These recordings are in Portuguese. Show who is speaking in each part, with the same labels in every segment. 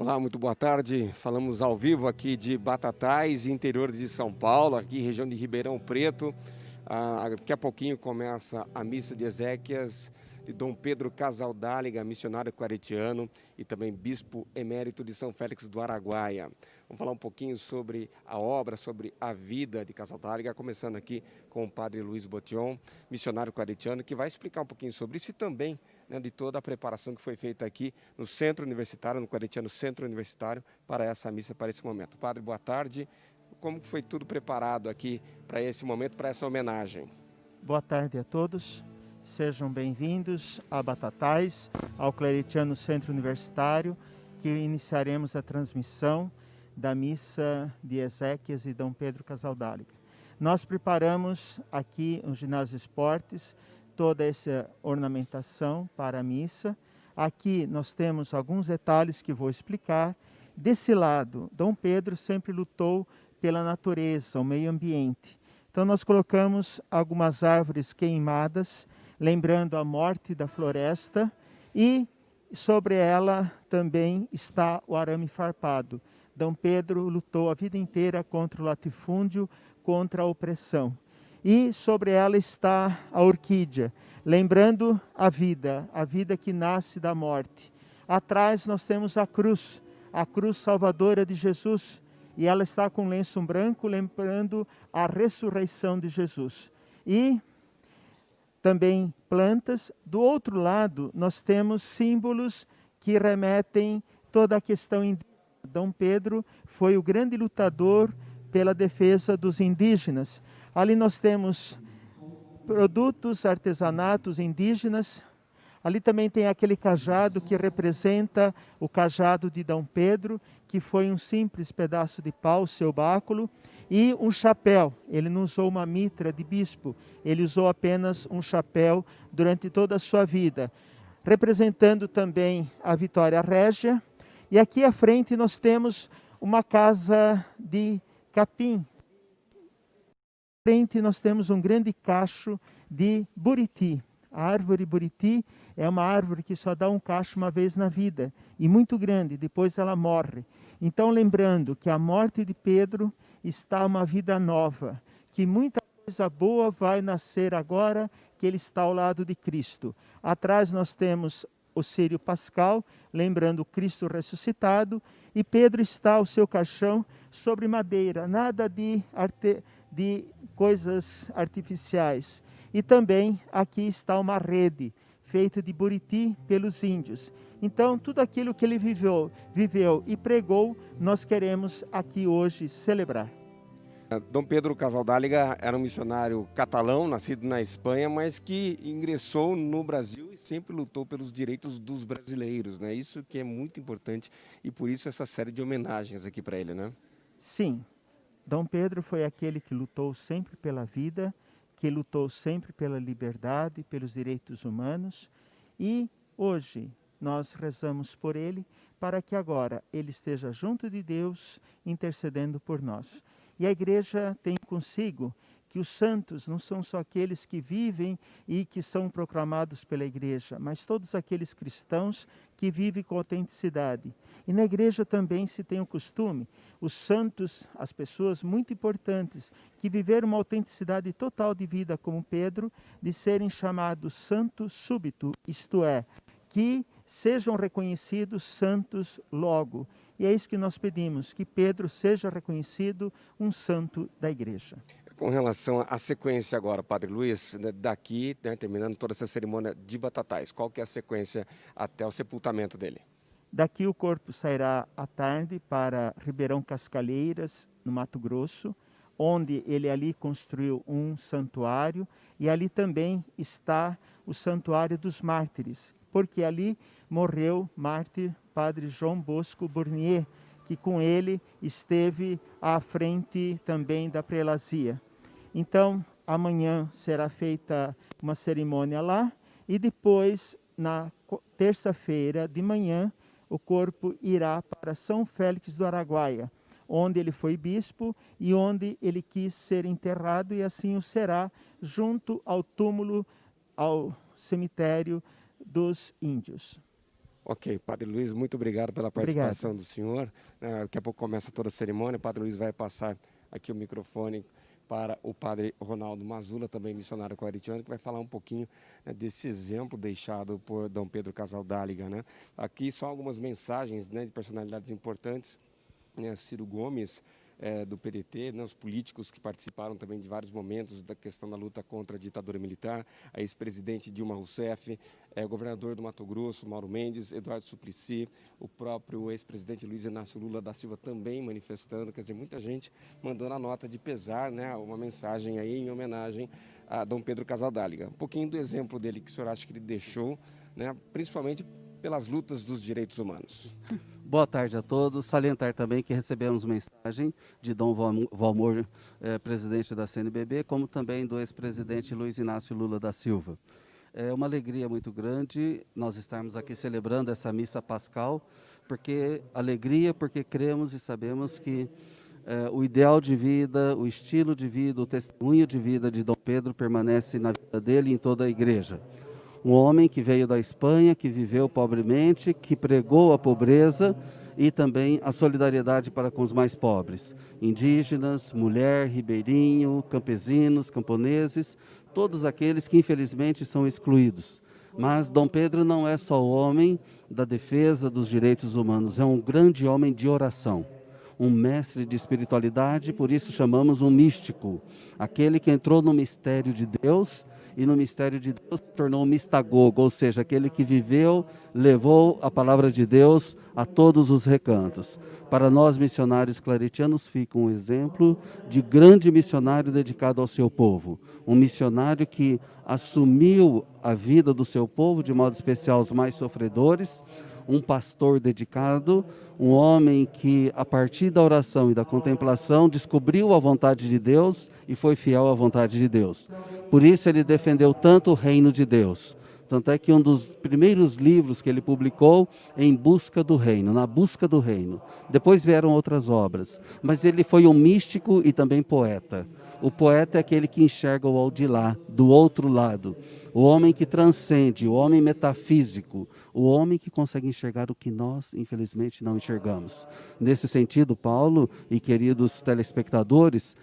Speaker 1: Olá, muito boa tarde. Falamos ao vivo aqui de Batatais, interior de São Paulo, aqui região de Ribeirão Preto. Daqui a pouquinho começa a missa de Ezequias de Dom Pedro Casaldáliga, missionário claretiano e também bispo emérito de São Félix do Araguaia. Vamos falar um pouquinho sobre a obra, sobre a vida de Casaldáliga, começando aqui com o padre Luiz Botion, missionário claretiano, que vai explicar um pouquinho sobre isso e também de toda a preparação que foi feita aqui no Centro Universitário, no Claretiano Centro Universitário, para essa missa, para esse momento. Padre, boa tarde. Como foi tudo preparado aqui para esse momento, para essa homenagem?
Speaker 2: Boa tarde a todos. Sejam bem-vindos a Batatais, ao Claretiano Centro Universitário, que iniciaremos a transmissão da missa de Ezequias e Dom Pedro Casaldáliga. Nós preparamos aqui no Ginásio Esportes toda essa ornamentação para a missa. Aqui nós temos alguns detalhes que vou explicar. Desse lado, Dom Pedro sempre lutou pela natureza, o meio ambiente. Então nós colocamos algumas árvores queimadas, lembrando a morte da floresta, e sobre ela também está o arame farpado. Dom Pedro lutou a vida inteira contra o latifúndio, contra a opressão. E sobre ela está a orquídea, lembrando a vida que nasce da morte. Atrás nós temos a cruz salvadora de Jesus, e ela está com lenço branco, lembrando a ressurreição de Jesus. E também plantas. Do outro lado, nós temos símbolos que remetem toda a questão indígena. Dom Pedro foi o grande lutador pela defesa dos indígenas. Ali nós temos produtos, artesanatos indígenas. Ali também tem aquele cajado que representa o cajado de Dom Pedro, que foi um simples pedaço de pau, seu báculo, e um chapéu. Ele não usou uma mitra de bispo, ele usou apenas um chapéu durante toda a sua vida, representando também a Vitória Régia. E aqui à frente nós temos uma casa de capim. À frente nós temos um grande cacho de buriti. A árvore buriti é uma árvore que só dá um cacho uma vez na vida, e muito grande, depois ela morre. Então, lembrando que a morte de Pedro está uma vida nova, que muita coisa boa vai nascer agora que ele está ao lado de Cristo. Atrás nós temos o círio pascal, lembrando Cristo ressuscitado, e Pedro está ao seu caixão sobre madeira, nada de coisas artificiais. E também aqui está uma rede feita de buriti pelos índios. Então, tudo aquilo que ele viveu e pregou, nós queremos aqui hoje celebrar.
Speaker 1: Dom Pedro Casaldáliga era um missionário catalão, nascido na Espanha, mas que ingressou no Brasil e sempre lutou pelos direitos dos brasileiros, né? Isso que é muito importante e por isso essa série de homenagens aqui para ele, né?
Speaker 2: Sim, Dom Pedro foi aquele que lutou sempre pela vida, que lutou sempre pela liberdade, pelos direitos humanos, e hoje nós rezamos por ele para que agora ele esteja junto de Deus, intercedendo por nós. E a igreja tem consigo que os santos não são só aqueles que vivem e que são proclamados pela igreja, mas todos aqueles cristãos que vivem com autenticidade. E na igreja também se tem o costume, os santos, as pessoas muito importantes, que viveram uma autenticidade total de vida como Pedro, de serem chamados santo súbito, isto é, que sejam reconhecidos santos logo. E é isso que nós pedimos, que Pedro seja reconhecido um santo da igreja.
Speaker 1: Com relação à sequência agora, Padre Luiz, daqui, terminando toda essa cerimônia de Batatais, qual que é a sequência até o sepultamento dele?
Speaker 2: Daqui o corpo sairá à tarde para Ribeirão Cascalheiras, no Mato Grosso, onde ele ali construiu um santuário, e ali também está o Santuário dos Mártires, porque ali morreu mártir Padre João Bosco Burnier, que com ele esteve à frente também da prelazia. Então, amanhã será feita uma cerimônia lá, e depois, na terça-feira de manhã, o corpo irá para São Félix do Araguaia, onde ele foi bispo e onde ele quis ser enterrado, e assim o será, junto ao túmulo, ao cemitério dos índios.
Speaker 1: Ok, Padre Luiz, muito obrigado pela participação do senhor. Daqui a pouco começa toda a cerimônia. O Padre Luiz vai passar aqui o microfone para o Padre Ronaldo Mazula, também missionário claretiano, que vai falar um pouquinho, né, desse exemplo deixado por Dom Pedro Casaldáliga, né? Aqui só algumas mensagens, né, de personalidades importantes, né? Ciro Gomes, do PDT, né, os políticos que participaram também de vários momentos da questão da luta contra a ditadura militar, a ex-presidente Dilma Rousseff, o governador do Mato Grosso, Mauro Mendes, Eduardo Suplicy, o próprio ex-presidente Luiz Inácio Lula da Silva também manifestando, quer dizer, muita gente mandando a nota de pesar, né, uma mensagem aí em homenagem a Dom Pedro Casaldáliga. Um pouquinho do exemplo dele que o senhor acha que ele deixou, né, principalmente pelas lutas dos direitos humanos.
Speaker 3: Boa tarde a todos. Salientar também que recebemos mensagem de Dom Valmor, presidente da CNBB, como também do ex-presidente Luiz Inácio Lula da Silva. É uma alegria muito grande nós estarmos aqui celebrando essa missa pascal, porque cremos e sabemos que o ideal de vida, o estilo de vida, o testemunho de vida de Dom Pedro permanece na vida dele e em toda a igreja. Um homem que veio da Espanha, que viveu pobremente, que pregou a pobreza e também a solidariedade para com os mais pobres. Indígenas, mulher, ribeirinho, campesinos, camponeses, todos aqueles que infelizmente são excluídos. Mas Dom Pedro não é só o homem da defesa dos direitos humanos, é um grande homem de oração. Um mestre de espiritualidade, por isso chamamos um místico. Aquele que entrou no mistério de Deus e no mistério de Deus se tornou um mistagogo, ou seja, aquele que viveu, levou a palavra de Deus a todos os recantos. Para nós missionários claretianos fica um exemplo de grande missionário dedicado ao seu povo. Um missionário que assumiu a vida do seu povo, de modo especial os mais sofredores, um pastor dedicado, um homem que, a partir da oração e da contemplação, descobriu a vontade de Deus e foi fiel à vontade de Deus. Por isso ele defendeu tanto o reino de Deus. Tanto é que um dos primeiros livros que ele publicou Em Busca do Reino, Na Busca do Reino. Depois vieram outras obras, mas ele foi um místico e também poeta. O poeta é aquele que enxerga o ao de lá, do outro lado. O homem que transcende, o homem metafísico, o homem que consegue enxergar o que nós, infelizmente, não enxergamos. Nesse sentido, Paulo e queridos telespectadores,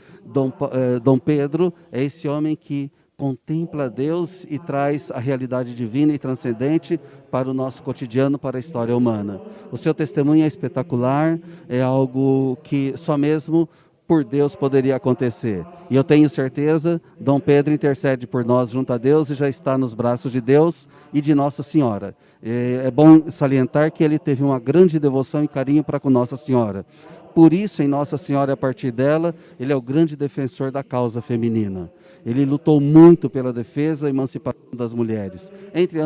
Speaker 3: Dom Pedro é esse homem que contempla Deus e traz a realidade divina e transcendente para o nosso cotidiano, para a história humana. O seu testemunho é espetacular, é algo que só mesmo por Deus poderia acontecer. E eu tenho certeza, Dom Pedro intercede por nós junto a Deus e já está nos braços de Deus e de Nossa Senhora. É bom salientar que ele teve uma grande devoção e carinho para com Nossa Senhora. Por isso, em Nossa Senhora, a partir dela, ele é o grande defensor da causa feminina. Ele lutou muito pela defesa e emancipação das mulheres, entre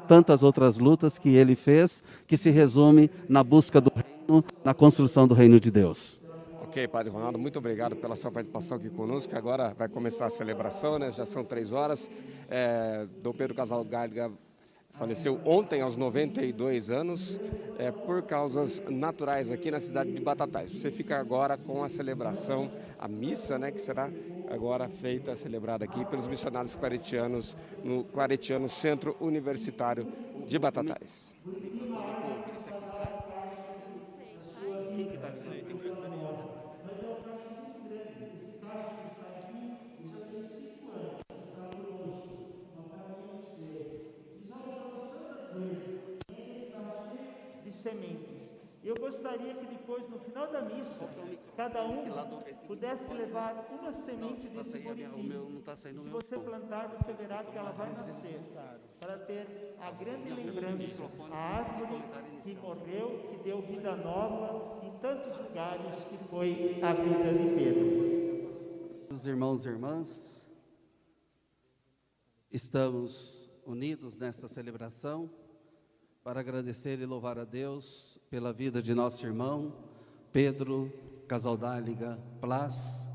Speaker 3: tantas outras lutas que ele fez, que se resume na busca do reino, na construção do reino de Deus.
Speaker 1: Ok, Padre Ronaldo, muito obrigado pela sua participação aqui conosco. Agora vai começar a celebração, né? Já são 3 horas. Dom Pedro Casaldáliga faleceu ontem aos 92 anos por causas naturais aqui na cidade de Batatais. Você fica agora com a celebração, a missa, né, que será agora feita, celebrada aqui pelos missionários claretianos no Claretiano Centro Universitário de Batatais.
Speaker 2: De sementes. Eu gostaria que depois, no final da missa, cada um pudesse levar uma semente desse bonitinho. Se você plantar, você verá que ela vai nascer, para ter a grande lembrança, a árvore que morreu, que deu vida nova em tantos lugares, que foi a vida de Pedro.
Speaker 3: Os irmãos e irmãs, estamos unidos nesta celebração para agradecer e louvar a Deus pela vida de nosso irmão Pedro Casaldáliga Plas,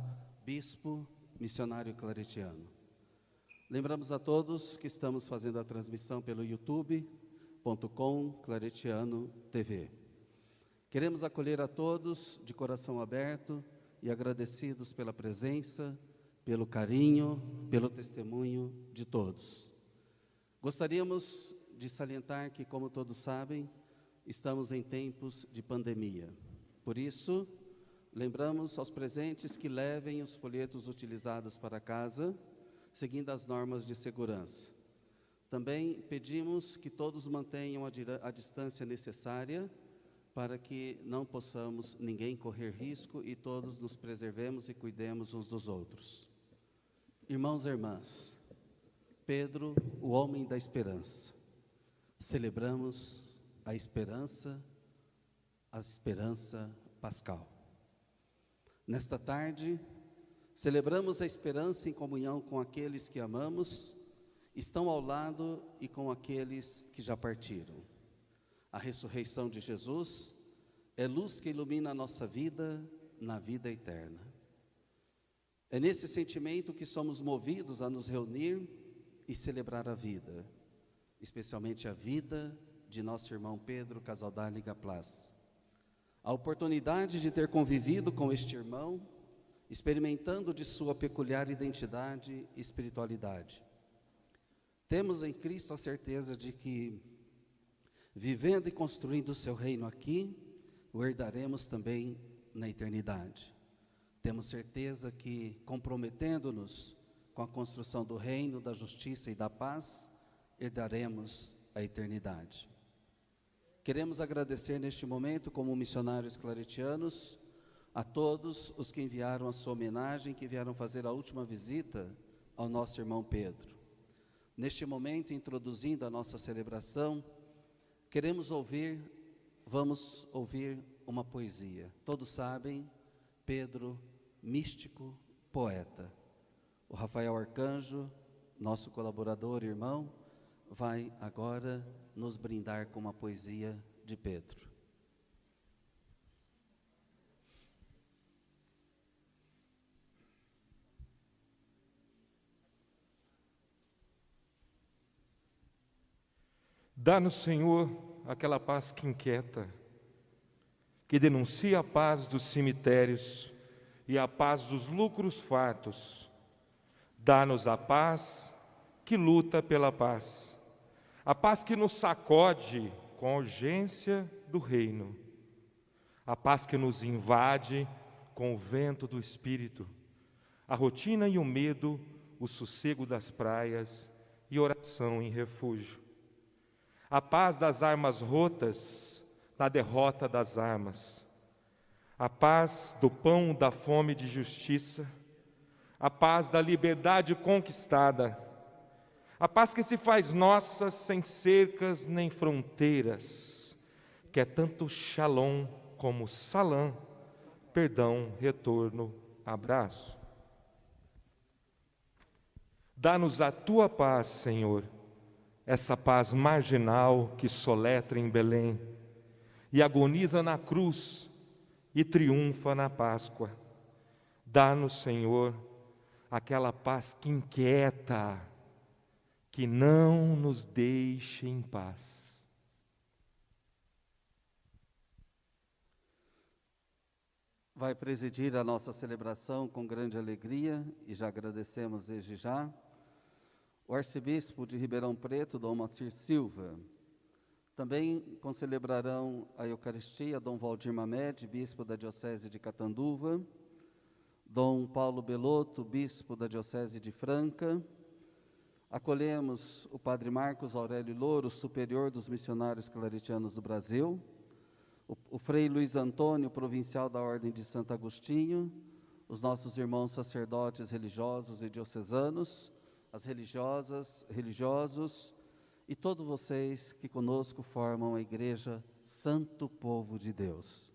Speaker 3: bispo missionário claretiano. Lembramos a todos que estamos fazendo a transmissão pelo youtube.com Claretiano TV. Queremos acolher a todos de coração aberto e agradecidos pela presença, pelo carinho, pelo testemunho de todos. Gostaríamos de salientar que, como todos sabem, Estamos em tempos de pandemia. Por isso, lembramos aos presentes que levem os folhetos utilizados para casa, seguindo as normas de segurança. Também pedimos que todos mantenham a distância necessária para que não possamos ninguém correr risco e todos nos preservemos e cuidemos uns dos outros. Irmãos e irmãs, Pedro, o homem da esperança, celebramos a esperança pascal. Nesta tarde, celebramos a esperança em comunhão com aqueles que amamos, estão ao lado e com aqueles que já partiram. A ressurreição de Jesus é luz que ilumina a nossa vida na vida eterna. É nesse sentimento que somos movidos a nos reunir e celebrar a vida, especialmente a vida de nosso irmão Pedro Casaldani Gaplas. A oportunidade de ter convivido com este irmão, experimentando de sua peculiar identidade e espiritualidade. Temos em Cristo a certeza de que, vivendo e construindo o seu reino aqui, o herdaremos também na eternidade. Temos certeza que, comprometendo-nos com a construção do reino, da justiça e da paz, herdaremos a eternidade. Queremos agradecer neste momento, como missionários claretianos, a todos os que enviaram a sua homenagem, que vieram fazer a última visita ao nosso irmão Pedro. Neste momento, introduzindo a nossa celebração, vamos ouvir uma poesia. Todos sabem, Pedro, místico, poeta. O Rafael Arcanjo, nosso colaborador e irmão, vai agora nos brindar com uma poesia de Pedro.
Speaker 4: Dá-nos, Senhor, aquela paz que inquieta, que denuncia a paz dos cemitérios e a paz dos lucros fartos. Dá-nos a paz que luta pela paz, a paz que nos sacode com a urgência do reino, a paz que nos invade com o vento do Espírito, a rotina e o medo, o sossego das praias e oração em refúgio. A paz das armas rotas, na derrota das armas. A paz do pão da fome de justiça. A paz da liberdade conquistada. A paz que se faz nossa sem cercas nem fronteiras, que é tanto shalom como salam, perdão, retorno, abraço. Dá-nos a tua paz, Senhor, essa paz marginal que soletra em Belém e agoniza na cruz e triunfa na Páscoa. Dá-nos, Senhor, aquela paz que inquieta, que não nos deixe em paz.
Speaker 3: Vai presidir a nossa celebração com grande alegria, e já agradecemos desde já, o arcebispo de Ribeirão Preto, Dom Moacir Silva. Também concelebrarão a Eucaristia Dom Valdir Mamed, bispo da Diocese de Catanduva, Dom Paulo Belotto, bispo da Diocese de Franca. Acolhemos o Padre Marcos Aurélio Louro, superior dos missionários claretianos do Brasil, o Frei Luiz Antônio, provincial da Ordem de Santo Agostinho, os nossos irmãos sacerdotes religiosos e diocesanos, as religiosas, religiosos e todos vocês que conosco formam a Igreja Santo Povo de Deus.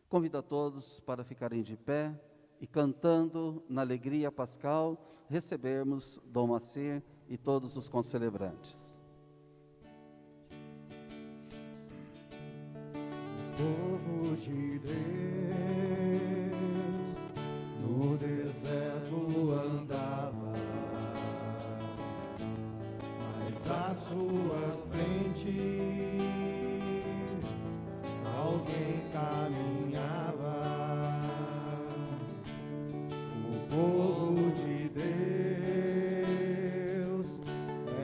Speaker 3: Convido a todos para ficarem de pé e, cantando na alegria pascal, recebermos Dom Moacir e todos os concelebrantes.
Speaker 5: Povo de Deus, no deserto andava, mas à sua frente alguém caminhava. O povo de Deus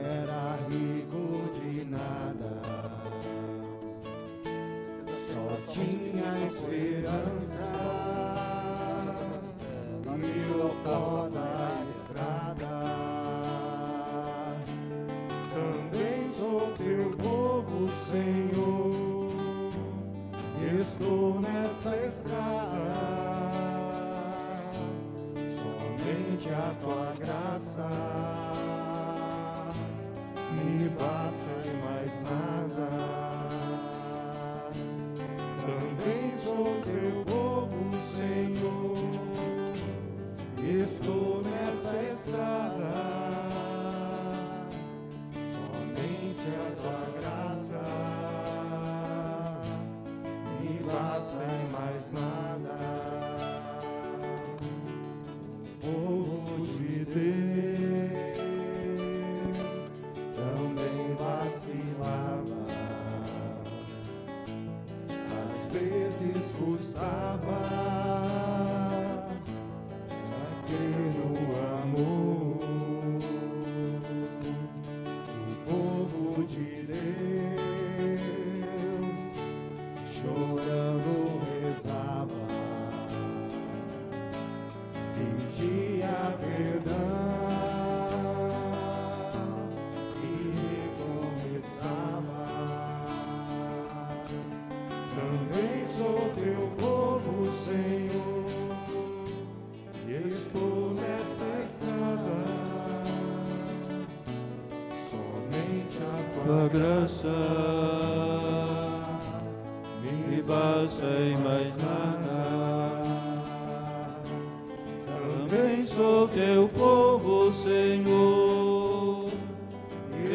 Speaker 5: era rico de nada, minha esperança e o pó da estrada. Também sou teu povo, Senhor, estou nessa estrada. Somente a tua graça me basta e mais nada. Também sou teu povo, Senhor, estou nessa estrada. Somente a tua graça me basta e mais nada. O povo de Deus também vacilava, às vezes custava a crer no amor. O povo de Deus chorando rezava, pedia perdão e recomeçava. Também sou teu povo, Senhor, e estou nesta estrada. Somente a tua graça me basta e mais nada. Também sou teu povo, Senhor,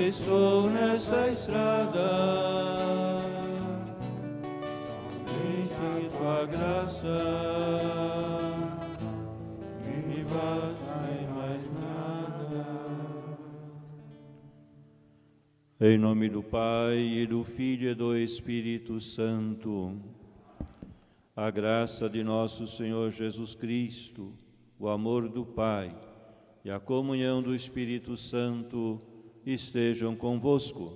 Speaker 5: estou nesta estrada. Somente tua graça me basta e mais nada. Em nome do Pai, e do Filho e do Espírito Santo, a graça de nosso Senhor Jesus Cristo, o amor do Pai e a comunhão do Espírito Santo estejam convosco.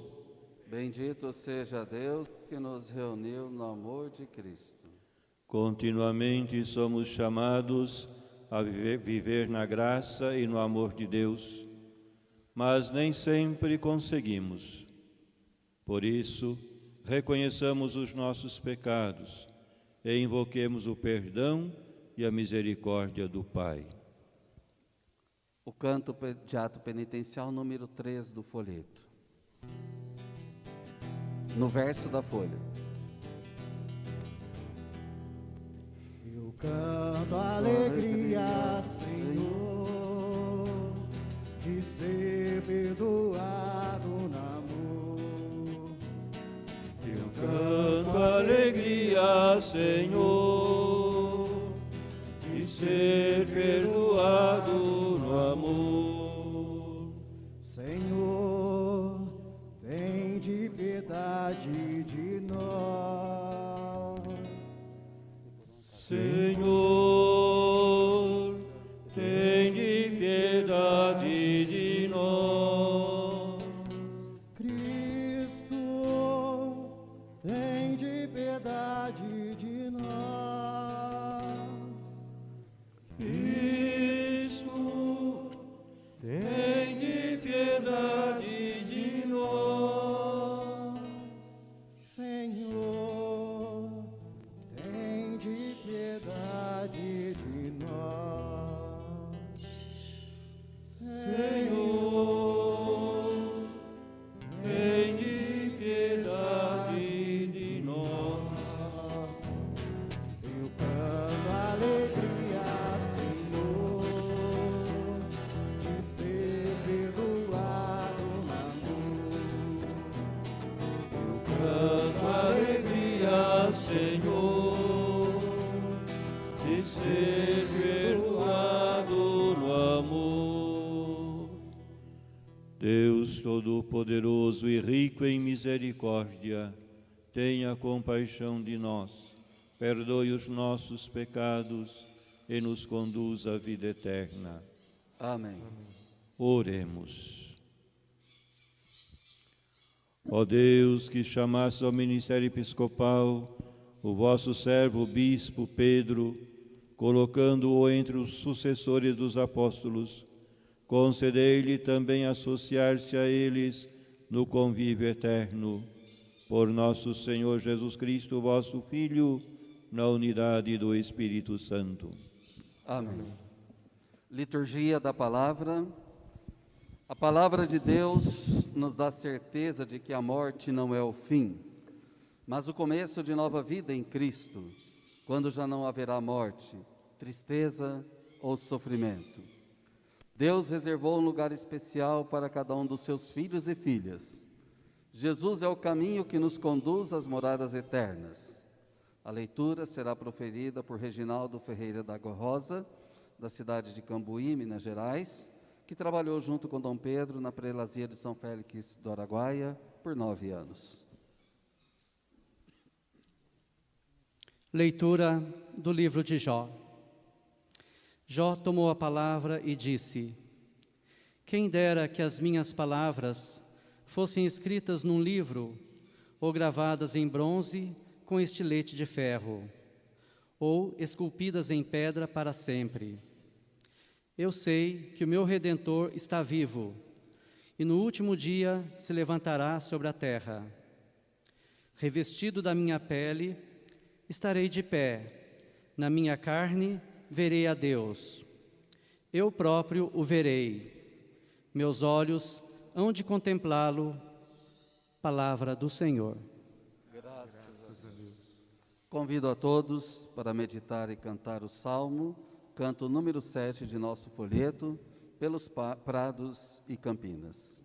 Speaker 3: Bendito seja Deus que nos reuniu no amor de Cristo.
Speaker 5: Continuamente somos chamados a viver na graça e no amor de Deus, mas nem sempre conseguimos. Por isso, reconheçamos os nossos pecados e invoquemos o perdão e a misericórdia do Pai.
Speaker 3: O canto de ato penitencial número 3 do folheto. No verso da folha.
Speaker 5: Eu canto alegria, Senhor, de ser perdoado no amor. Eu canto alegria, Senhor, de ser perdoado no amor. Senhor, tem de piedade de nós. Senhor, tem de piedade de nós. Cristo, tem de piedade de nós. Cristo, tem de piedade de nós. Senhor, tem de piedade de nós. Senhor, tem de piedade de nós. Eu canto alegria, Senhor, de ser perdoado no amor. Eu canto alegria, Senhor, de ser perdoado no amor. Deus Todo-Poderoso e rico em misericórdia, tenha compaixão de nós, perdoe os nossos pecados e nos conduz à vida eterna.
Speaker 3: Amém.
Speaker 5: Oremos. Ó Deus, que chamaste ao ministério episcopal o vosso servo bispo Pedro, colocando-o entre os sucessores dos apóstolos, concedei-lhe também associar-se a eles no convívio eterno. Por nosso Senhor Jesus Cristo, vosso Filho, na unidade do Espírito Santo.
Speaker 3: Amém. Liturgia da Palavra. A Palavra de Deus nos dá certeza de que a morte não é o fim, mas o começo de nova vida em Cristo, quando já não haverá morte, tristeza ou sofrimento. Deus reservou um lugar especial para cada um dos seus filhos e filhas. Jesus é o caminho que nos conduz às moradas eternas. A leitura será proferida por Reginaldo Ferreira da Rosa, da cidade de Cambuí, Minas Gerais, que trabalhou junto com Dom Pedro na prelazia de São Félix do Araguaia por 9 anos.
Speaker 6: Leitura do livro de Jó. Jó tomou a palavra e disse: quem dera que as minhas palavras fossem escritas num livro, ou gravadas em bronze com estilete de ferro, ou esculpidas em pedra para sempre. Eu sei que o meu Redentor está vivo, e no último dia se levantará sobre a terra. Revestido da minha pele, estarei de pé, na minha carne verei a Deus. Eu próprio o verei, meus olhos hão de contemplá-lo. Palavra do Senhor.
Speaker 3: Graças a Deus. Convido a todos para meditar e cantar o Salmo, canto número 7 de nosso folheto, pelos prados e campinas.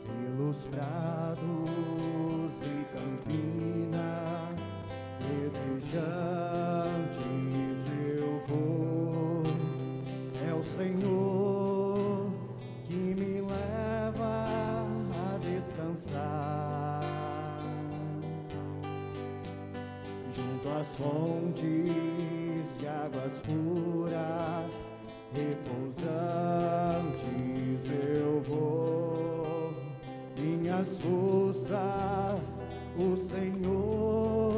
Speaker 7: Pelos prados e campinas verdejantes eu vou, é o Senhor que me leva a descansar. Junto às fontes de águas puras, repousantes eu vou, minhas forças o Senhor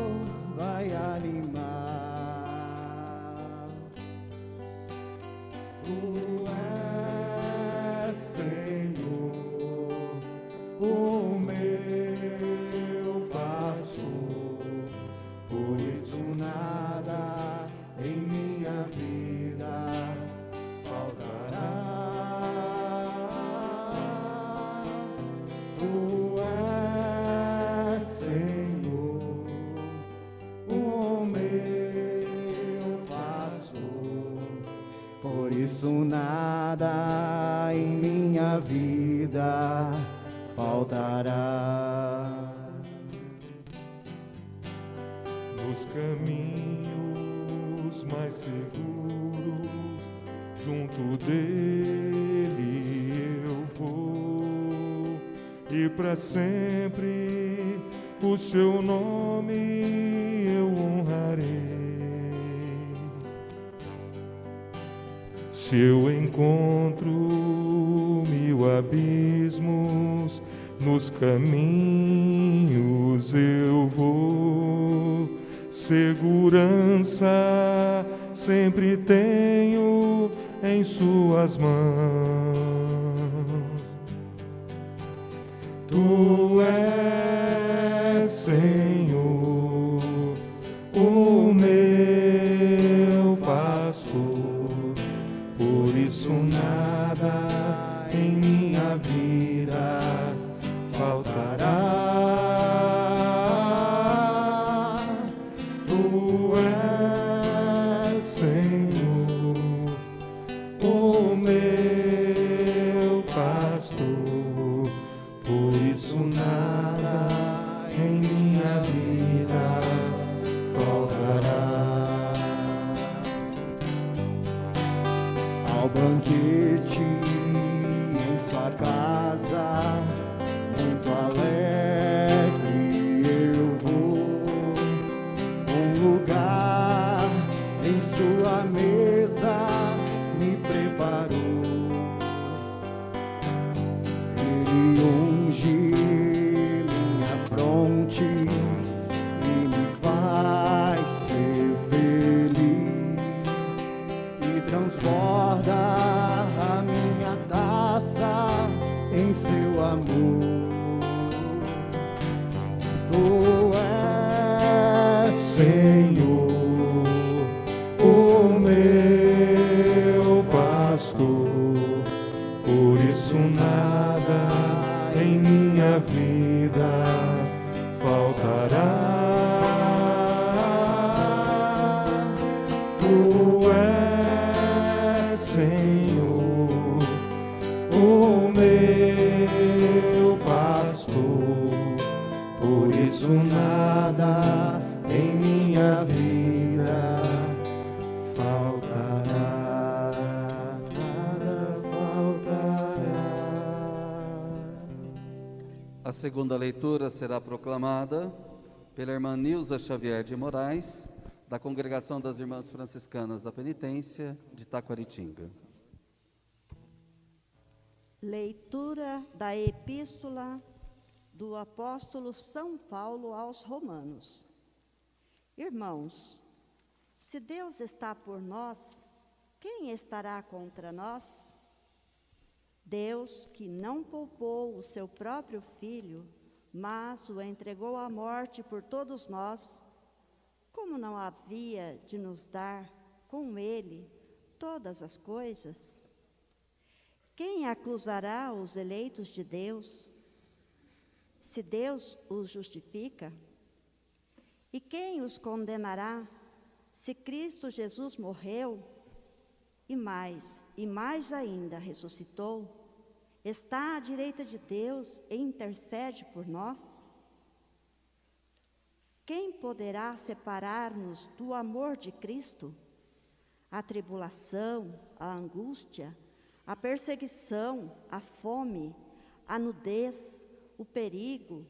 Speaker 7: vai animar. Tu és, Senhor, o meu pastor, por isso nada em minha vida faltará. Tu és, Senhor, o meu pastor, por isso nada em minha vida faltará.
Speaker 4: Nos caminhos mais seguros, junto dele eu vou, e para sempre o seu nome eu honrarei. Se eu encontro 1000 abismos, nos caminhos eu vou, segurança sempre tenho em suas mãos. Tu és, Senhor, o meu pastor, por isso nada em minha vida faltará. Tu és, Senhor, o meu pastor, por isso nada em minha vida faltará.
Speaker 7: Ao banquete em sua casa, muito alegre eu vou, lugar em sua mesa me preparou. Ele Tu és, Senhor, o meu pastor, por isso nada em minha vida faltará. Tu és, Senhor, o meu pastor, por isso nada em minha vida faltará, nada faltará.
Speaker 3: A segunda leitura será proclamada pela irmã Nilza Xavier de Moraes, da Congregação das Irmãs Franciscanas da Penitência de Taquaritinga.
Speaker 8: Leitura da Epístola do apóstolo São Paulo aos Romanos. Irmãos, se Deus está por nós, quem estará contra nós? Deus, que não poupou o seu próprio Filho, mas o entregou à morte por todos nós, como não havia de nos dar com ele todas as coisas? Quem acusará os eleitos de Deus, se Deus os justifica? E quem os condenará, se Cristo Jesus morreu e mais ainda ressuscitou, está à direita de Deus e intercede por nós? Quem poderá separar-nos do amor de Cristo? A tribulação, a angústia, a perseguição, a fome, a nudez, o perigo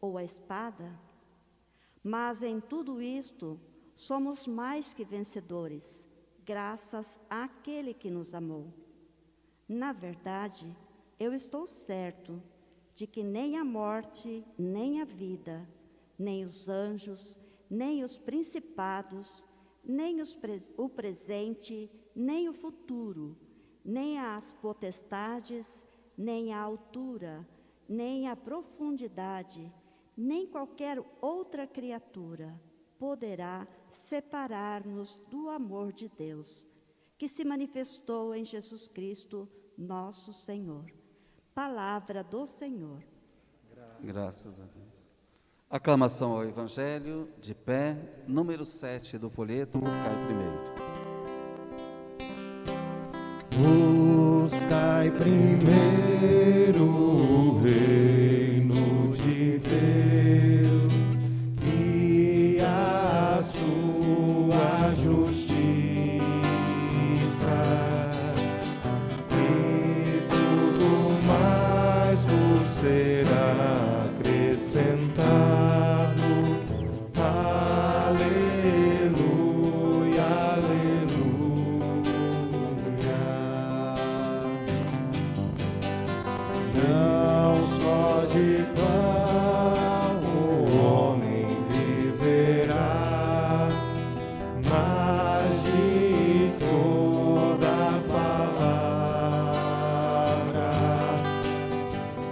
Speaker 8: ou a espada? Mas em tudo isto somos mais que vencedores, graças àquele que nos amou. Na verdade, eu estou certo de que nem a morte, nem a vida, nem os anjos, nem os principados, nem o presente, nem o futuro, nem as potestades, nem a altura, nem a profundidade, nem qualquer outra criatura poderá separar-nos do amor de Deus, que se manifestou em Jesus Cristo, nosso Senhor. Palavra do Senhor.
Speaker 3: Graças a Deus. Aclamação ao Evangelho, de pé, número 7 do folheto, buscai primeiro.
Speaker 7: Buscai primeiro o reino de Deus e a sua justiça, e tudo mais vos será acrescentado. Aleluia, aleluia. Não só de pão o homem viverá, mas de toda palavra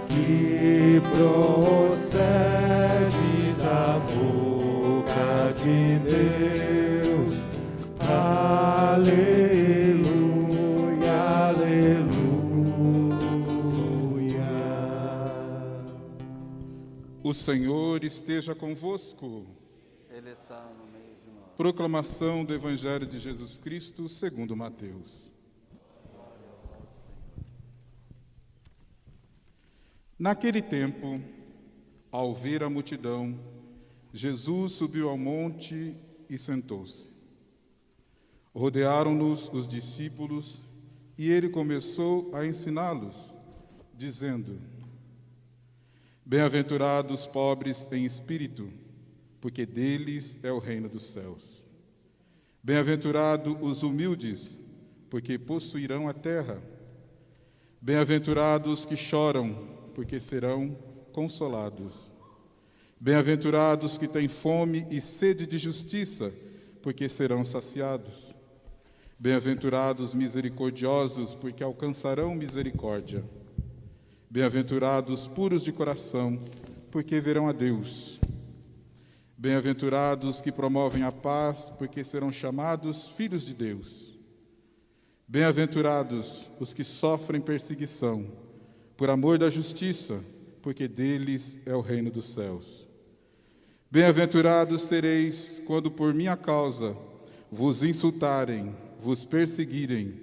Speaker 7: que procede da boca de Deus. Aleluia, aleluia.
Speaker 9: O Senhor esteja convosco.
Speaker 3: Ele está no meio de nós.
Speaker 9: Proclamação do Evangelho de Jesus Cristo segundo Mateus. Naquele tempo, ao ver a multidão, Jesus subiu ao monte e sentou-se. Rodearam-nos os discípulos e ele começou a ensiná-los, dizendo: Bem-aventurados pobres em espírito, porque deles é o reino dos céus. Bem-aventurados os humildes, porque possuirão a terra. Bem-aventurados que choram, porque serão consolados. Bem-aventurados que têm fome e sede de justiça, porque serão saciados. Bem-aventurados misericordiosos, porque alcançarão misericórdia. Bem-aventurados puros de coração, porque verão a Deus. Bem-aventurados que promovem a paz, porque serão chamados filhos de Deus. Bem-aventurados os que sofrem perseguição, por amor da justiça, porque deles é o reino dos céus. Bem-aventurados sereis quando por minha causa vos insultarem, vos perseguirem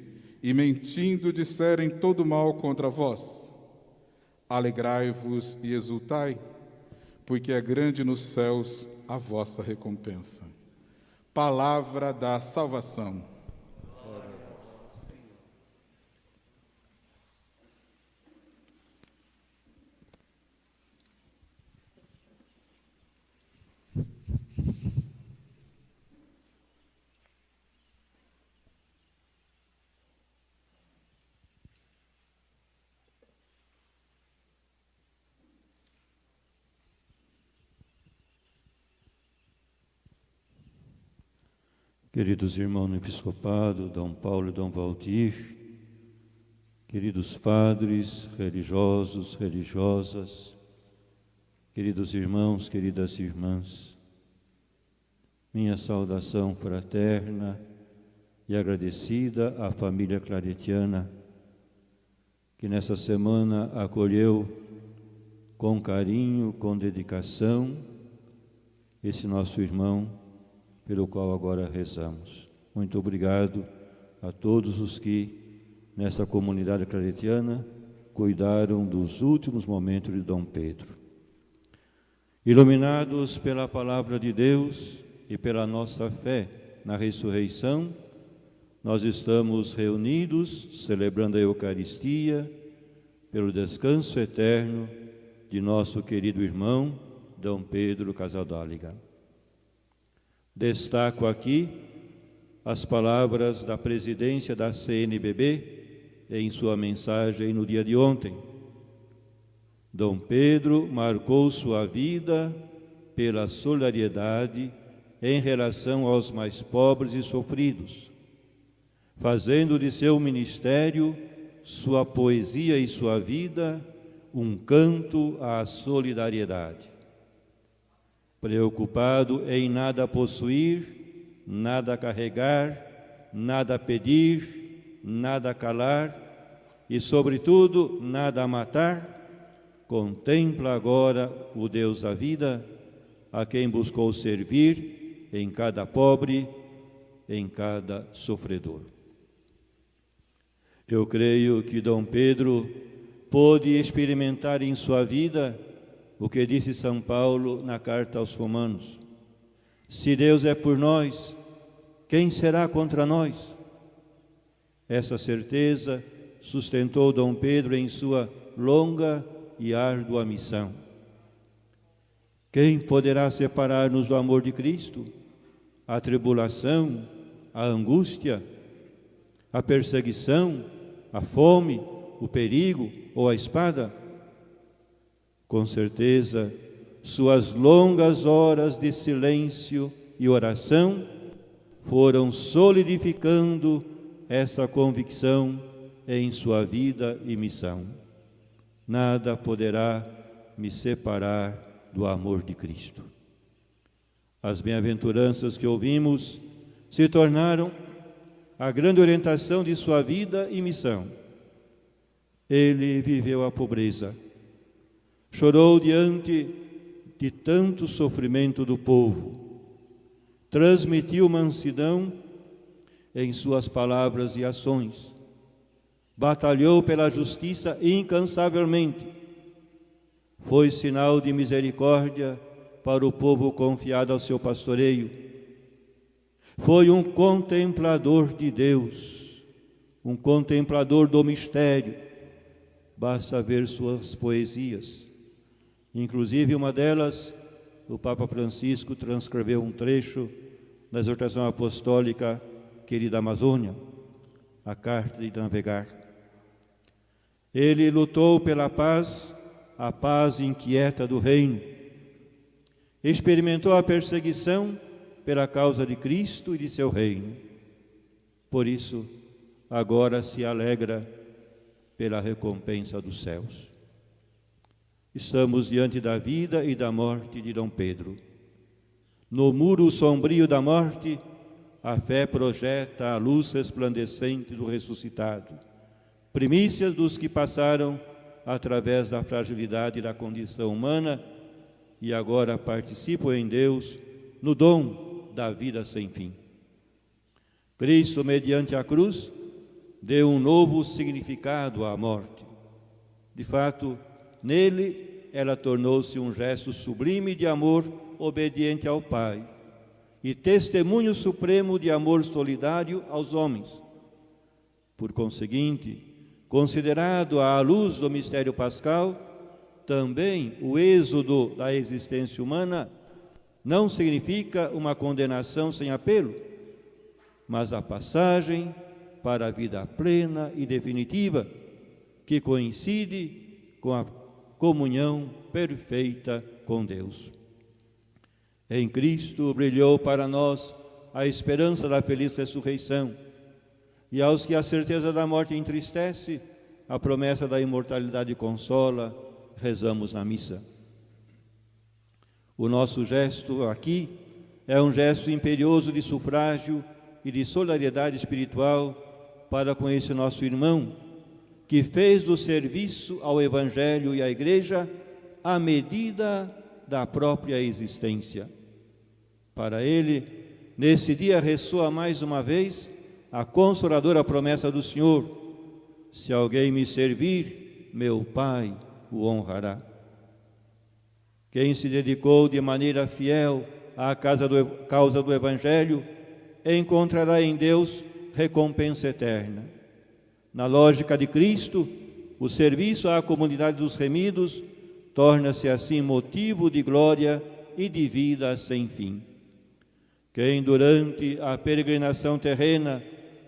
Speaker 9: e mentindo disserem todo mal contra vós. Alegrai-vos e exultai, porque é grande nos céus a vossa recompensa. Palavra da salvação.
Speaker 5: Queridos irmãos no episcopado, Dom Paulo e Dom Valdir, queridos padres, religiosos, religiosas, queridos irmãos, queridas irmãs, minha saudação fraterna e agradecida à família claretiana, que nessa semana acolheu com carinho, com dedicação, esse nosso irmão, pelo qual agora rezamos. Muito obrigado a todos os que, nessa comunidade claretiana, cuidaram dos últimos momentos de Dom Pedro. Iluminados pela palavra de Deus e pela nossa fé na ressurreição, nós estamos reunidos, celebrando a Eucaristia, pelo descanso eterno de nosso querido irmão, Dom Pedro Casaldáliga. Destaco aqui as palavras da presidência da CNBB em sua mensagem no dia de ontem. Dom Pedro marcou sua vida pela solidariedade em relação aos mais pobres e sofridos, fazendo de seu ministério, sua poesia e sua vida um canto à solidariedade. Preocupado em nada possuir, nada carregar, nada pedir, nada calar e, sobretudo, nada matar, contempla agora o Deus da vida, a quem buscou servir em cada pobre, em cada sofredor. Eu creio que Dom Pedro pôde experimentar em sua vida o que disse São Paulo na carta aos Romanos: se Deus é por nós, quem será contra nós? Essa certeza sustentou Dom Pedro em sua longa e árdua missão. Quem poderá separar-nos do amor de Cristo? A tribulação, a angústia, a perseguição, a fome, o perigo ou a espada? Com certeza, suas longas horas de silêncio e oração foram solidificando esta convicção em sua vida e missão. Nada poderá me separar do amor de Cristo. As bem-aventuranças que ouvimos se tornaram a grande orientação de sua vida e missão. Ele viveu a pobreza, chorou diante de tanto sofrimento do povo, transmitiu mansidão em suas palavras e ações, batalhou pela justiça incansavelmente, foi sinal de misericórdia para o povo confiado ao seu pastoreio, foi um contemplador de Deus, um contemplador do mistério. Basta ver suas poesias. Inclusive, uma delas, o Papa Francisco transcreveu um trecho da exortação apostólica Querida Amazônia, a carta de navegar. Ele lutou pela paz, a paz inquieta do reino. Experimentou a perseguição pela causa de Cristo e de seu reino. Por isso, agora se alegra pela recompensa dos céus. Estamos diante da vida e da morte de Dom Pedro. No muro sombrio da morte, a fé projeta a luz resplandecente do ressuscitado, primícias dos que passaram através da fragilidade da condição humana e agora participam em Deus no dom da vida sem fim. Cristo, mediante a cruz, deu um novo significado à morte. De fato, nele ela tornou-se um gesto sublime de amor obediente ao Pai e testemunho supremo de amor solidário aos homens. Por conseguinte, considerado à luz do mistério pascal, também o êxodo da existência humana não significa uma condenação sem apelo, mas a passagem para a vida plena e definitiva, que coincide com a comunhão perfeita com Deus. Em Cristo brilhou para nós a esperança da feliz ressurreição, e aos que a certeza da morte entristece, a promessa da imortalidade consola, rezamos na missa. O nosso gesto aqui é um gesto imperioso de sufrágio e de solidariedade espiritual para com esse nosso irmão, que fez do serviço ao Evangelho e à Igreja a medida da própria existência. Para ele, nesse dia ressoa mais uma vez a consoladora promessa do Senhor: se alguém me servir, meu Pai o honrará. Quem se dedicou de maneira fiel à causa do Evangelho, encontrará em Deus recompensa eterna. Na lógica de Cristo, o serviço à comunidade dos remidos torna-se assim motivo de glória e de vida sem fim. Quem durante a peregrinação terrena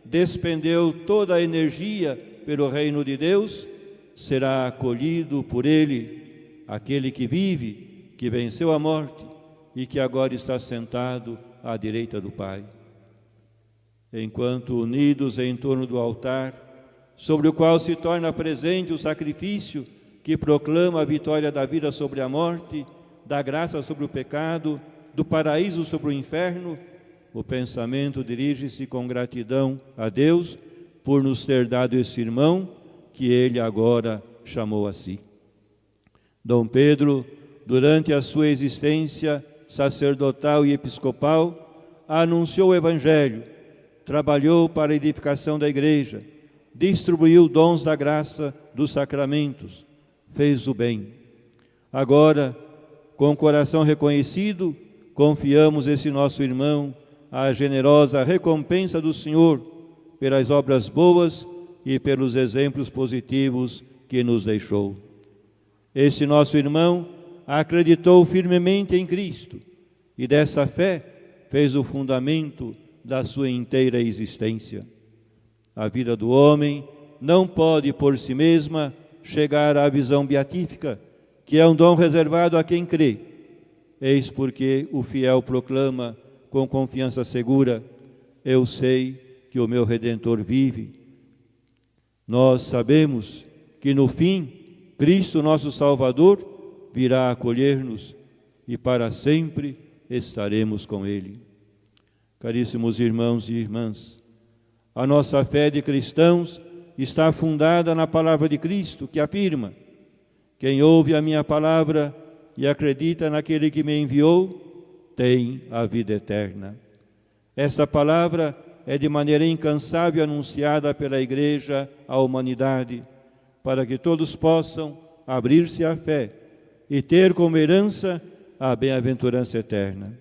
Speaker 5: despendeu toda a energia pelo reino de Deus, será acolhido por Ele, aquele que vive, que venceu a morte e que agora está sentado à direita do Pai. Enquanto unidos em torno do altar, sobre o qual se torna presente o sacrifício que proclama a vitória da vida sobre a morte, da graça sobre o pecado, do paraíso sobre o inferno, o pensamento dirige-se com gratidão a Deus por nos ter dado esse irmão que Ele agora chamou a si. Dom Pedro, durante a sua existência sacerdotal e episcopal, anunciou o Evangelho, trabalhou para a edificação da Igreja, distribuiu dons da graça dos sacramentos, fez o bem. Agora, com o coração reconhecido, confiamos esse nosso irmão à generosa recompensa do Senhor pelas obras boas e pelos exemplos positivos que nos deixou. Esse nosso irmão acreditou firmemente em Cristo e dessa fé fez o fundamento da sua inteira existência. A vida do homem não pode por si mesma chegar à visão beatífica, que é um dom reservado a quem crê. Eis porque o fiel proclama com confiança segura: eu sei que o meu Redentor vive. Nós sabemos que no fim, Cristo, nosso Salvador, virá acolher-nos e para sempre estaremos com Ele. Caríssimos irmãos e irmãs, a nossa fé de cristãos está fundada na palavra de Cristo, que afirma: quem ouve a minha palavra e acredita naquele que me enviou, tem a vida eterna. Essa palavra é de maneira incansável anunciada pela Igreja à humanidade, para que todos possam abrir-se à fé e ter como herança a bem-aventurança eterna.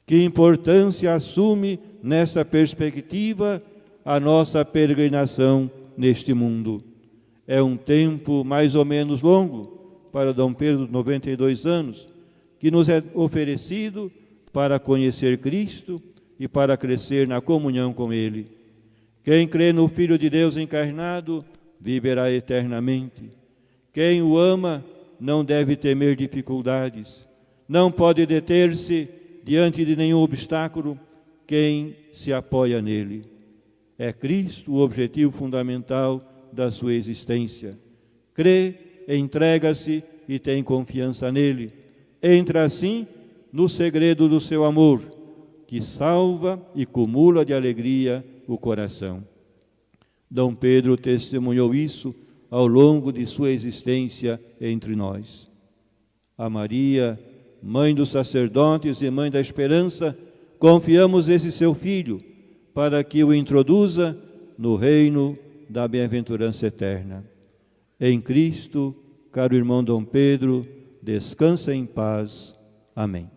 Speaker 5: Que importância assume nessa perspectiva a nossa peregrinação neste mundo? É um tempo mais ou menos longo para Dom Pedro, 92 anos, que nos é oferecido para conhecer Cristo e para crescer na comunhão com Ele. Quem crê no Filho de Deus encarnado viverá eternamente. Quem o ama não deve temer dificuldades, não pode deter-se diante de nenhum obstáculo quem se apoia nele. É Cristo o objetivo fundamental da sua existência. Crê, entrega-se e tem confiança nele. Entra assim no segredo do seu amor, que salva e cumula de alegria o coração. Dom Pedro testemunhou isso ao longo de sua existência entre nós. A Maria, mãe dos sacerdotes e mãe da esperança, confiamos esse seu filho para que o introduza no reino da bem-aventurança eterna. Em Cristo, caro irmão Dom Pedro, descansa em paz. Amém.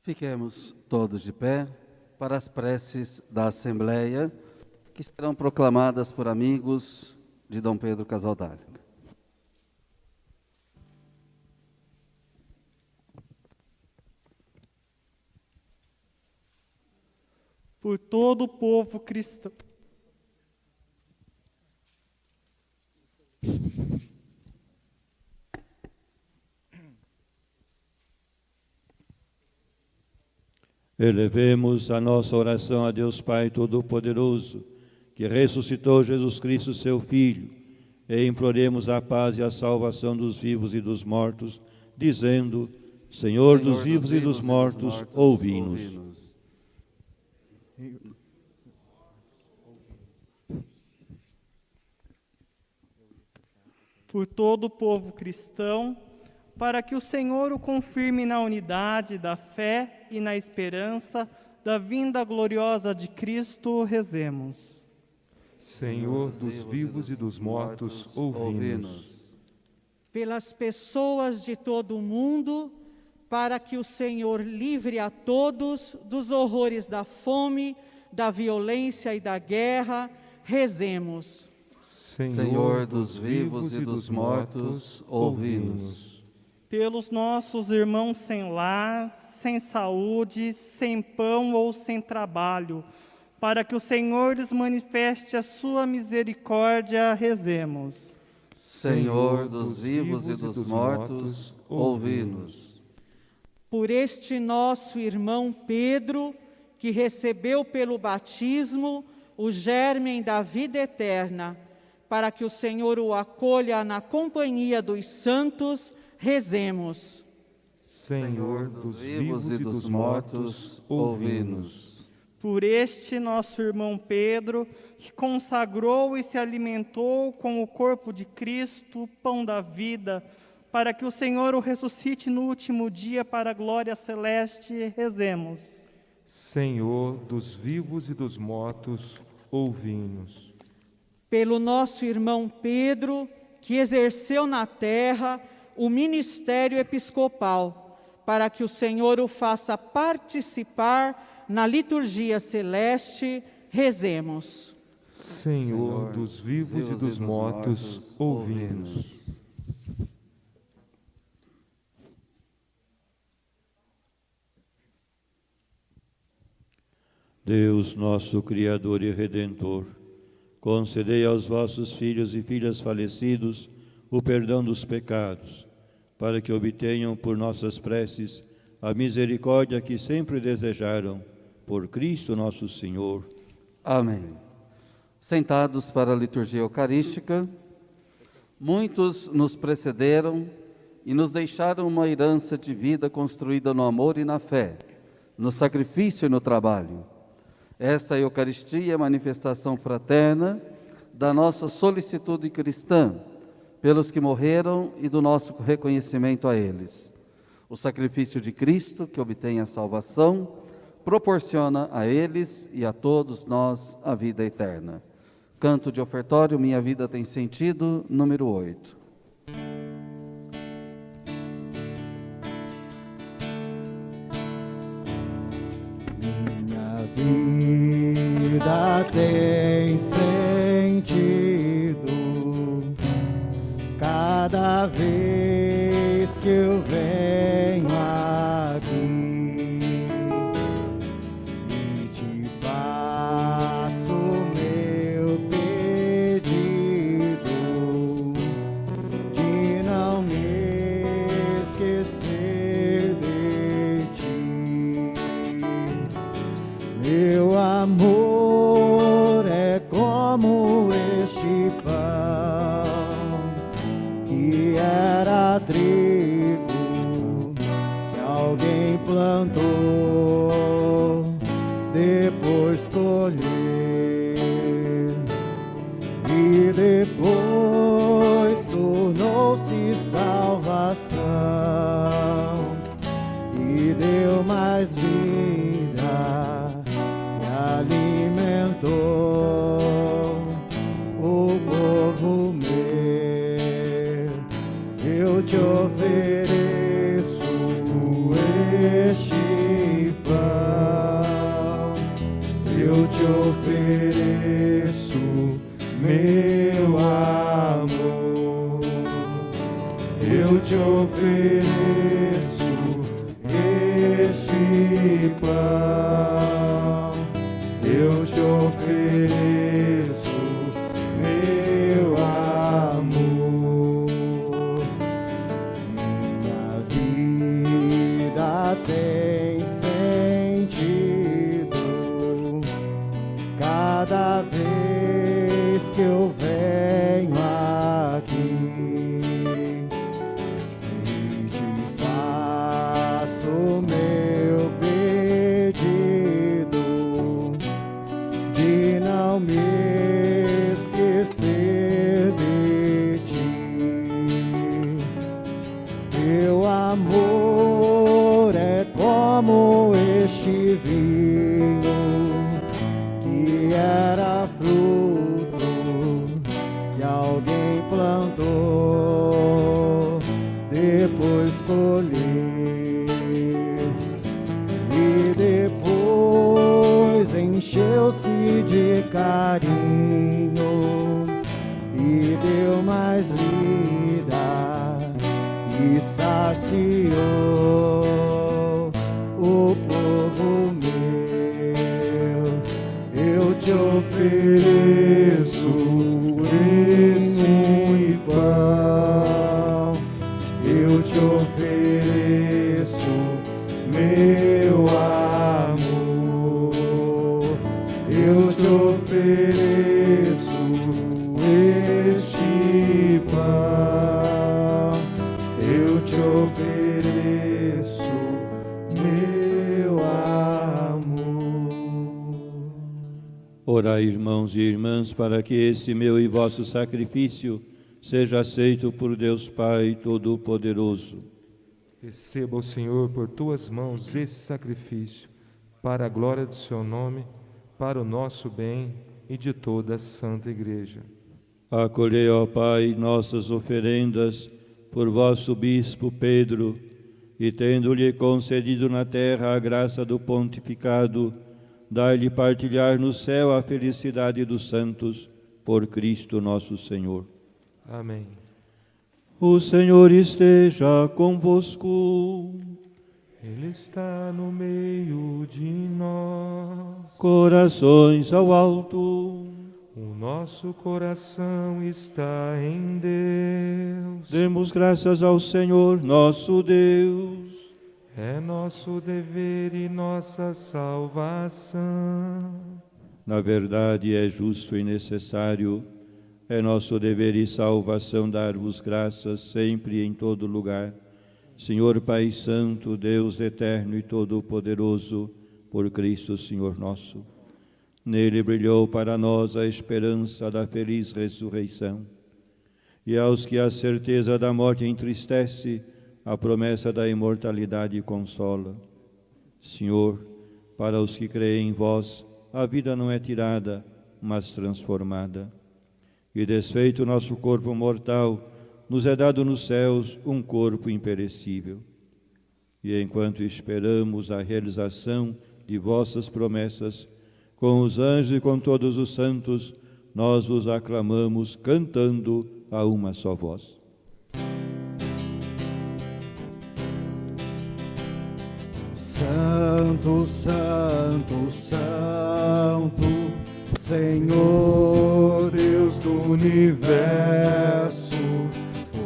Speaker 3: Fiquemos todos de pé para as preces da Assembleia, que serão proclamadas por amigos de Dom Pedro Casaldáliga.
Speaker 10: Por todo o povo cristão.
Speaker 5: Elevemos a nossa oração a Deus Pai Todo-Poderoso, que ressuscitou Jesus Cristo, seu Filho, e imploremos a paz e a salvação dos vivos e dos mortos, dizendo: Senhor dos vivos e dos mortos, ouvi-nos.
Speaker 10: Por todo o povo cristão, para que o Senhor o confirme na unidade da fé e na esperança da vinda gloriosa de Cristo, rezemos.
Speaker 4: Senhor dos vivos e dos mortos, ouvi-nos.
Speaker 11: Pelas pessoas de todo o mundo, para que o Senhor livre a todos dos horrores da fome, da violência e da guerra, rezemos.
Speaker 3: Senhor dos vivos e dos mortos, ouvi-nos.
Speaker 10: Pelos nossos irmãos sem lar, sem saúde, sem pão ou sem trabalho, para que o Senhor lhes manifeste a sua misericórdia, rezemos.
Speaker 3: Senhor dos vivos e dos mortos, ouvi-nos.
Speaker 11: Por este nosso irmão Pedro, que recebeu pelo batismo o germen da vida eterna, para que o Senhor o acolha na companhia dos santos, rezemos.
Speaker 4: Senhor dos vivos e dos mortos, ouvi-nos.
Speaker 10: Por este nosso irmão Pedro, que consagrou e se alimentou com o corpo de Cristo, pão da vida, para que o Senhor o ressuscite no último dia para a glória celeste, rezemos.
Speaker 4: Senhor dos vivos e dos mortos, ouvi-nos.
Speaker 11: Pelo nosso irmão Pedro, que exerceu na terra o ministério episcopal, para que o Senhor o faça participar na liturgia celeste, rezemos.
Speaker 4: Senhor dos vivos e dos mortos, ouvi-nos.
Speaker 5: Deus, nosso Criador e Redentor, concedei aos vossos filhos e filhas falecidos o perdão dos pecados, para que obtenham por nossas preces a misericórdia que sempre desejaram, por Cristo nosso Senhor.
Speaker 3: Amém. Sentados para a liturgia eucarística, muitos nos precederam e nos deixaram uma herança de vida construída no amor e na fé, no sacrifício e no trabalho. Esta Eucaristia é a manifestação fraterna da nossa solicitude cristã pelos que morreram e do nosso reconhecimento a eles. O sacrifício de Cristo, que obtém a salvação, proporciona a eles e a todos nós a vida eterna. Canto de ofertório, Minha Vida Tem Sentido, número 8.
Speaker 7: Minha vida tem sentido. cada vez que eu venho aqui e te faço meu pedido de não me esquecer de ti. Meu amor é como este pão que era trigo que alguém plantou, depois colheu e depois tornou-se salvação e deu mais vida e alimentou o povo meu. Eu te ofereço este pão, eu te ofereço meu amor, eu te ofereço este pão, eu te ofereço meu amor. Minha vida tem sentido cada vez que eu venho aqui e te faço meu pedido de não me esquecer de ti. Teu amor é como este vinho que era fruto que alguém plantou, depois colheu e depois encheu-se de carinho e deu mais vida e saciou o povo meu. Eu te ofereço esse pão, eu te ofereço meu amor, eu te ofereço este pão, eu te ofereço meu amor.
Speaker 5: Orai, irmãos e irmãs, para que este meu e vosso sacrifício seja aceito por Deus Pai Todo-Poderoso.
Speaker 4: Receba, o Senhor, por tuas mãos esse sacrifício, para a glória do seu nome, para o nosso bem e de toda a Santa Igreja.
Speaker 5: Acolhei, ó Pai, nossas oferendas por vosso Bispo Pedro, e tendo-lhe concedido na terra a graça do pontificado, dai-lhe partilhar no céu a felicidade dos santos, por Cristo nosso Senhor.
Speaker 4: Amém.
Speaker 5: O Senhor esteja convosco.
Speaker 4: Ele está no meio de nós.
Speaker 5: Corações ao alto.
Speaker 4: O nosso coração está em Deus.
Speaker 5: Demos graças ao Senhor nosso Deus.
Speaker 4: É nosso dever e nossa salvação.
Speaker 5: Na verdade, é justo e necessário, é nosso dever e salvação dar-vos graças sempre e em todo lugar, Senhor Pai Santo, Deus eterno e todo-poderoso, por Cristo Senhor nosso. Nele brilhou para nós a esperança da feliz ressurreição. E aos que a certeza da morte entristece, a promessa da imortalidade consola. Senhor, para os que creem em vós, a vida não é tirada, mas transformada. E desfeito o nosso corpo mortal, nos é dado nos céus um corpo imperecível. E enquanto esperamos a realização de vossas promessas, com os anjos e com todos os santos, nós vos aclamamos cantando a uma só voz.
Speaker 7: Santo, Santo, Santo, Senhor Deus do universo,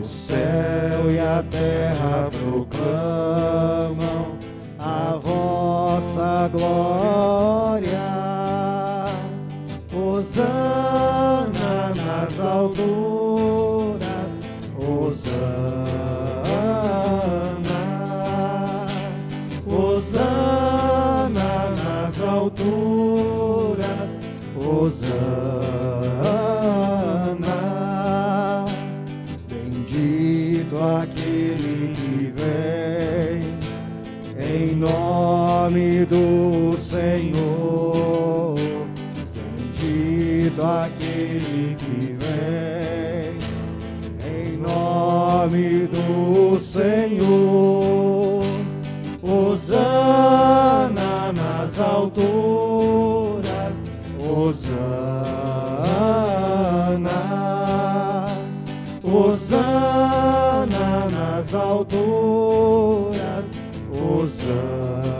Speaker 7: o céu e a terra proclamam a vossa glória. Hosana nas alturas, Hosana, Hosana nas alturas, Hosana. Bendito aquele que vem em nome do Senhor. Bendito aquele que vem em nome do Senhor. Hosana nas alturas, Hosana, Hosana nas alturas, Hosana.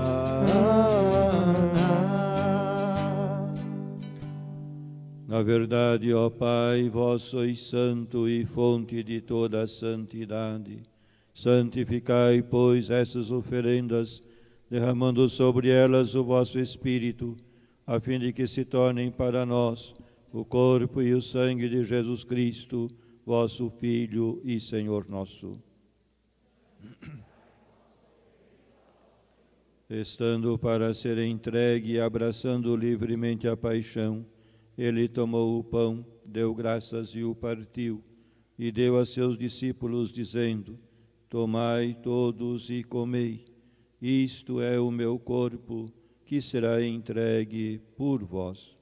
Speaker 5: Na verdade, ó Pai, vós sois santo e fonte de toda a santidade. Santificai, pois, essas oferendas, derramando sobre elas o vosso Espírito, a fim de que se tornem para nós o corpo e o sangue de Jesus Cristo, vosso Filho e Senhor nosso. Estando para ser entregue e abraçando livremente a paixão, ele tomou o pão, deu graças e o partiu, e deu a seus discípulos, dizendo: Tomai todos e comei, isto é o meu corpo, que será entregue por vós.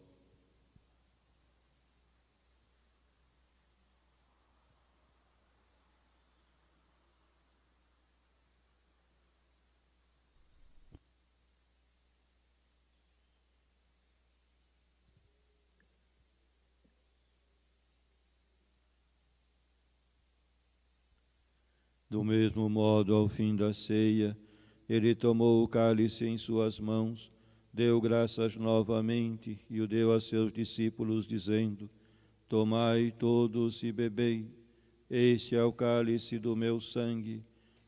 Speaker 5: Do mesmo modo, ao fim da ceia, ele tomou o cálice em suas mãos, deu graças novamente e o deu a seus discípulos, dizendo: Tomai todos e bebei, este é o cálice do meu sangue,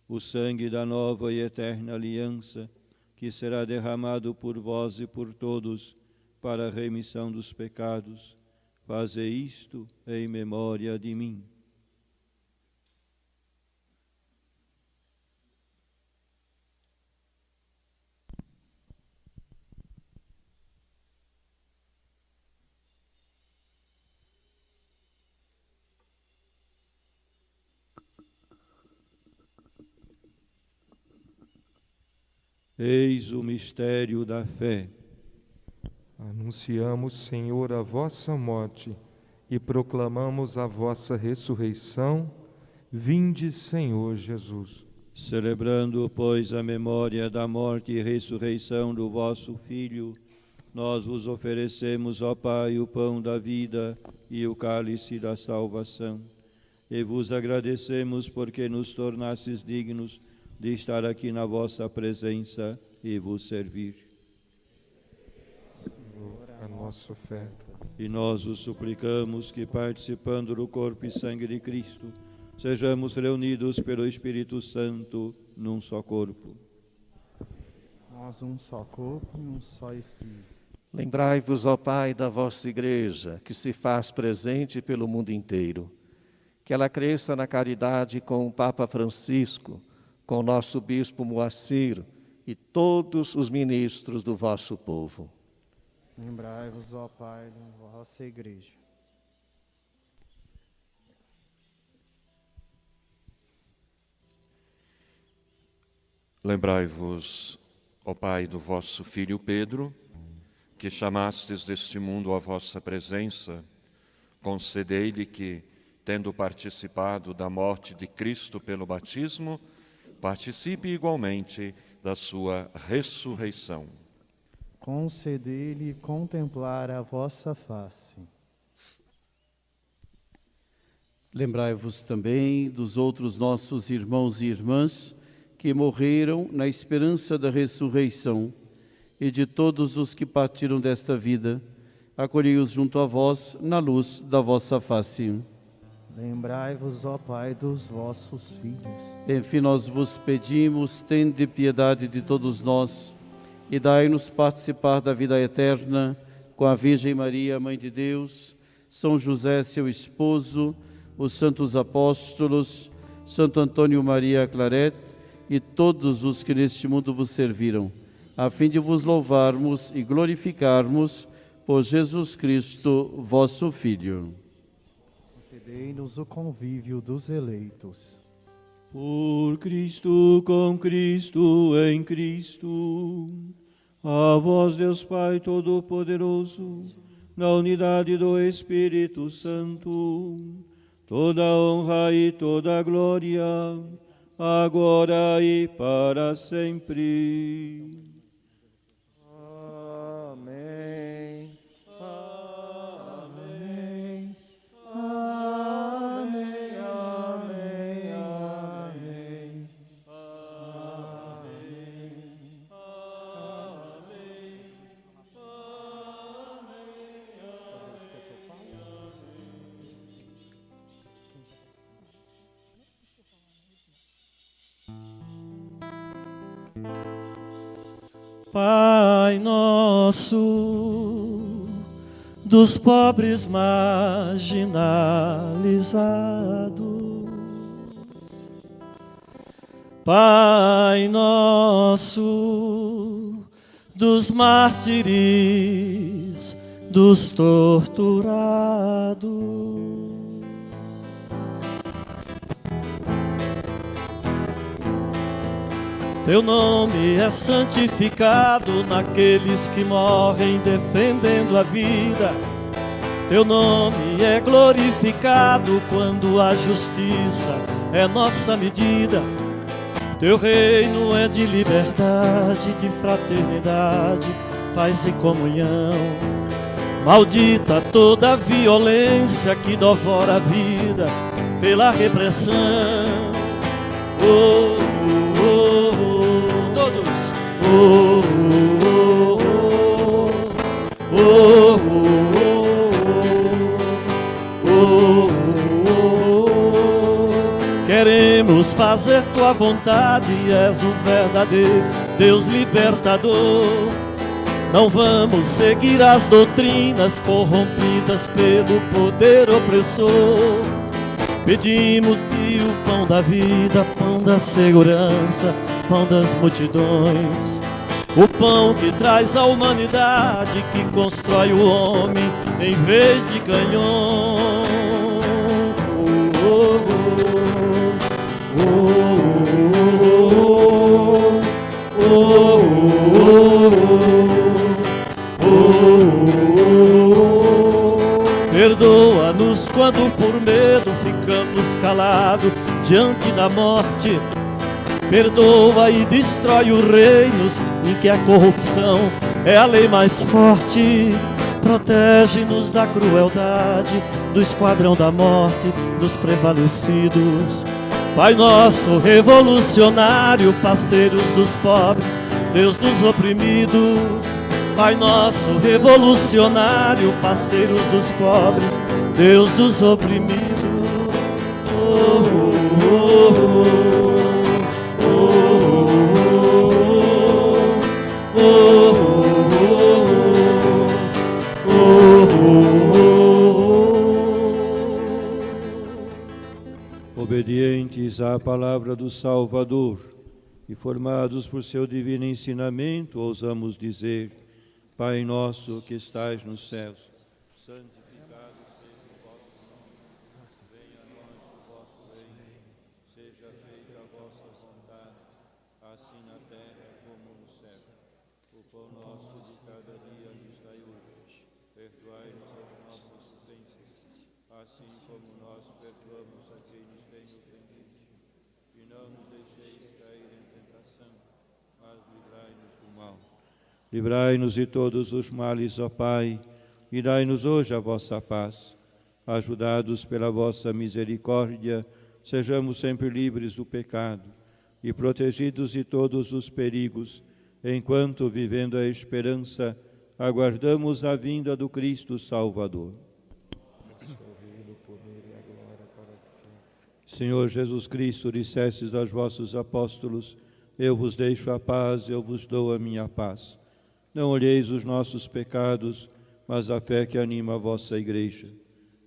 Speaker 5: o sangue da nova e eterna aliança, que será derramado por vós e por todos, para a remissão dos pecados. Fazei isto em memória de mim. Eis o mistério da fé.
Speaker 4: Anunciamos, Senhor, a vossa morte e proclamamos a vossa ressurreição. Vinde, Senhor Jesus.
Speaker 5: Celebrando, pois, a memória da morte e ressurreição do vosso Filho, nós vos oferecemos, ó Pai, o pão da vida e o cálice da salvação. E vos agradecemos porque nos tornastes dignos de estar aqui na vossa presença e vos servir.
Speaker 4: Senhor, a nossa oferta.
Speaker 5: E nós os suplicamos que, participando do corpo e sangue de Cristo, sejamos reunidos pelo Espírito Santo num só corpo.
Speaker 2: Nós um só corpo e um só Espírito.
Speaker 12: Lembrai-vos, ó Pai, da vossa Igreja, que se faz presente pelo mundo inteiro. Que ela cresça na caridade com o Papa Francisco, com o nosso Bispo Moacir e todos os ministros do vosso povo.
Speaker 2: Lembrai-vos, ó Pai, da vossa Igreja.
Speaker 13: Lembrai-vos, ó Pai, do vosso Filho Pedro, que chamastes deste mundo à vossa presença. Concedei-lhe que, tendo participado da morte de Cristo pelo batismo, participe igualmente da sua ressurreição.
Speaker 2: Concedei-lhe contemplar a vossa face.
Speaker 14: Lembrai-vos também dos outros nossos irmãos e irmãs que morreram na esperança da ressurreição, e de todos os que partiram desta vida, acolhei-os junto a vós na luz da vossa face.
Speaker 7: Lembrai-vos, ó Pai, dos vossos filhos.
Speaker 14: Enfim, nós vos pedimos, tende piedade de todos nós, e dai-nos participar da vida eterna com a Virgem Maria, Mãe de Deus, São José, seu esposo, os santos apóstolos, Santo Antônio Maria Claret e todos os que neste mundo vos serviram, a fim de vos louvarmos e glorificarmos por Jesus Cristo, vosso Filho.
Speaker 7: Concedei-nos o convívio dos eleitos.
Speaker 5: Por Cristo, com Cristo, em Cristo, a vós, Deus Pai Todo-Poderoso, na unidade do Espírito Santo, toda honra e toda glória, agora e para sempre.
Speaker 7: Amém. Amém. Amém. Amém. Amém. Pai nosso, dos pobres marginalizados, Pai nosso, dos mártires, dos torturados, Teu nome é santificado naqueles que morrem defendendo a vida. Teu nome é glorificado quando a justiça é nossa medida. Teu reino é de liberdade, de fraternidade, paz e comunhão. Maldita toda a violência que devora a vida pela repressão. Oh, oh, oh, oh, todos. Oh, oh, oh, oh, oh, oh, oh. Queremos fazer tua vontade, és o verdadeiro Deus libertador. Não vamos seguir as doutrinas corrompidas pelo poder opressor. Pedimos-te o pão da vida, pão da segurança, pão das multidões. O pão que traz a humanidade, que constrói o homem em vez de canhão. Oh, oh, oh, oh, oh. Perdoa-nos quando por medo ficamos calados diante da morte. Perdoa e destrói os reinos em que a corrupção é a lei mais forte. Protege-nos da crueldade, do esquadrão da morte, dos prevalecidos. Pai nosso revolucionário, parceiros dos pobres, Deus dos oprimidos. Pai nosso revolucionário, parceiros dos pobres, Deus dos oprimidos. Oh, oh, oh, oh, oh, oh.
Speaker 5: Obedientes à palavra do Salvador e formados por seu divino ensinamento, ousamos dizer: Pai nosso que estais nos céus, santificado seja o vosso nome. Venha a nós o vosso reino. Seja feita a vossa vontade, assim na terra como no céu. O pão nosso de cada dia nos dai hoje. Perdoai-nos as nossas ofensas, assim como nós perdoamos a quem nos tem ofendido. E não nos deixeis cair em tentação, mas livrai-nos do mal. Livrai-nos de todos os males, ó Pai, e dai-nos hoje a vossa paz. Ajudados pela vossa misericórdia, sejamos sempre livres do pecado, e protegidos de todos os perigos, enquanto, vivendo a esperança, aguardamos a vinda do Cristo Salvador. Senhor Jesus Cristo, dissestes aos vossos apóstolos: eu vos deixo a paz, eu vos dou a minha paz. Não olheis os nossos pecados, mas a fé que anima a vossa Igreja.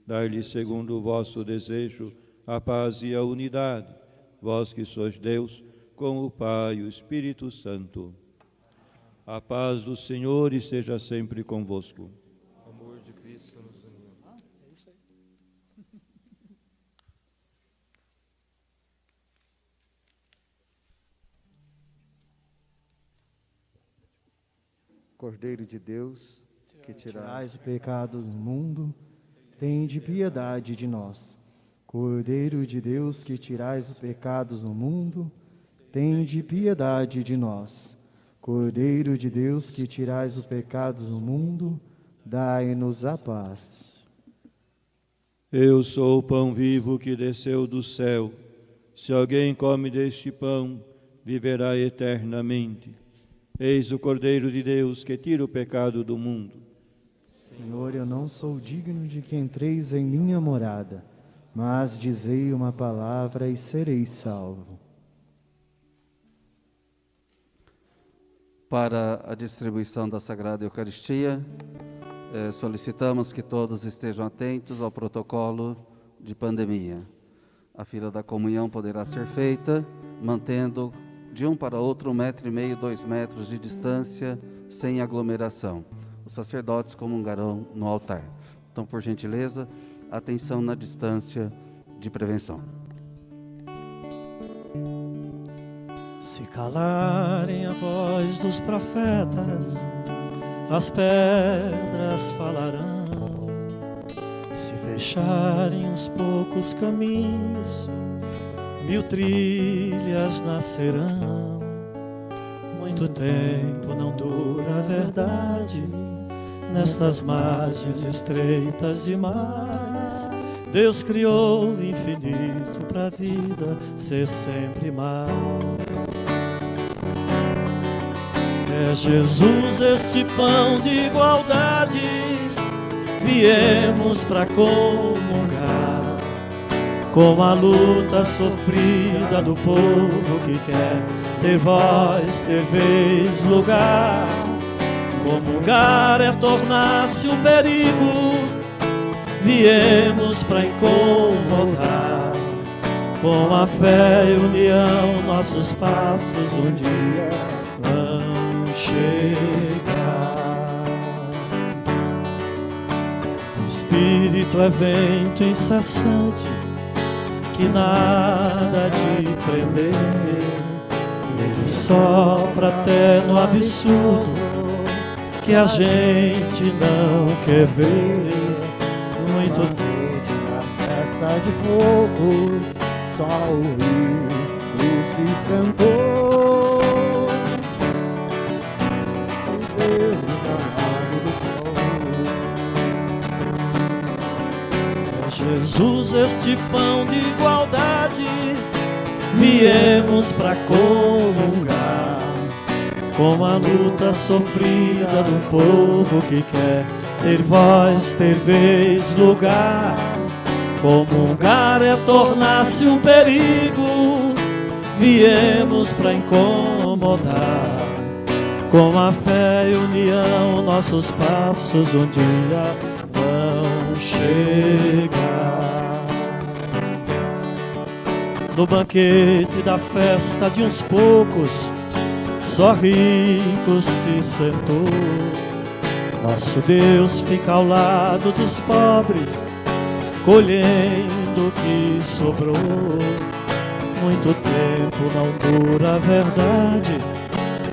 Speaker 5: Dai-lhe, segundo o vosso desejo, a paz e a unidade, vós que sois Deus, com o Pai e o Espírito Santo. A paz do Senhor esteja sempre convosco.
Speaker 4: O amor de Cristo nos uniu.
Speaker 15: Cordeiro de Deus, que tirais o pecado do mundo, tende piedade de nós. Cordeiro de Deus, que tirais os pecados do mundo, tende piedade de nós. Cordeiro de Deus, que tirais os pecados do mundo, dai-nos a paz.
Speaker 5: Eu sou o pão vivo que desceu do céu. Se alguém come deste pão, viverá eternamente. Eis o Cordeiro de Deus que tira o pecado do mundo.
Speaker 15: Senhor, eu não sou digno de que entreis em minha morada, mas dizei uma palavra e serei salvo.
Speaker 3: Para a distribuição da Sagrada Eucaristia, solicitamos que todos estejam atentos ao protocolo de pandemia. A fila da comunhão poderá ser feita mantendo de um para outro 1,5 m, 2 metros de distância, sem aglomeração. Os sacerdotes comungarão no altar. Então, por gentileza, atenção na distância de prevenção.
Speaker 7: Se calarem a voz dos profetas, as pedras falarão. Se fecharem uns poucos caminhos, 1000 trilhas nascerão. Muito tempo não dura a verdade nestas margens estreitas demais. Deus criou o infinito para a vida ser sempre mais. É Jesus este pão de igualdade, viemos para comungar com a luta sofrida do povo que quer ter voz, ter vez, lugar. Comungar é tornar-se um perigo, viemos para incomodar. Com a fé e união, nossos passos um dia vão chegar. O Espírito é vento incessante, que nada de prender. Ele sopra até no absurdo, que a gente não quer ver. Muito
Speaker 15: tempo na festa de poucos, só o rico se sentou. Deus do
Speaker 7: Jesus, este pão de igualdade, viemos para comungar com a luta sofrida do povo que quer ter voz, ter vez, lugar. Comungar é tornar-se um perigo, viemos para incomodar. Com a fé e união, nossos passos um dia vão chegar. No banquete da festa de uns poucos, só ricos se sentou. Nosso Deus fica ao lado dos pobres, colhendo o que sobrou. Muito tempo não dura a verdade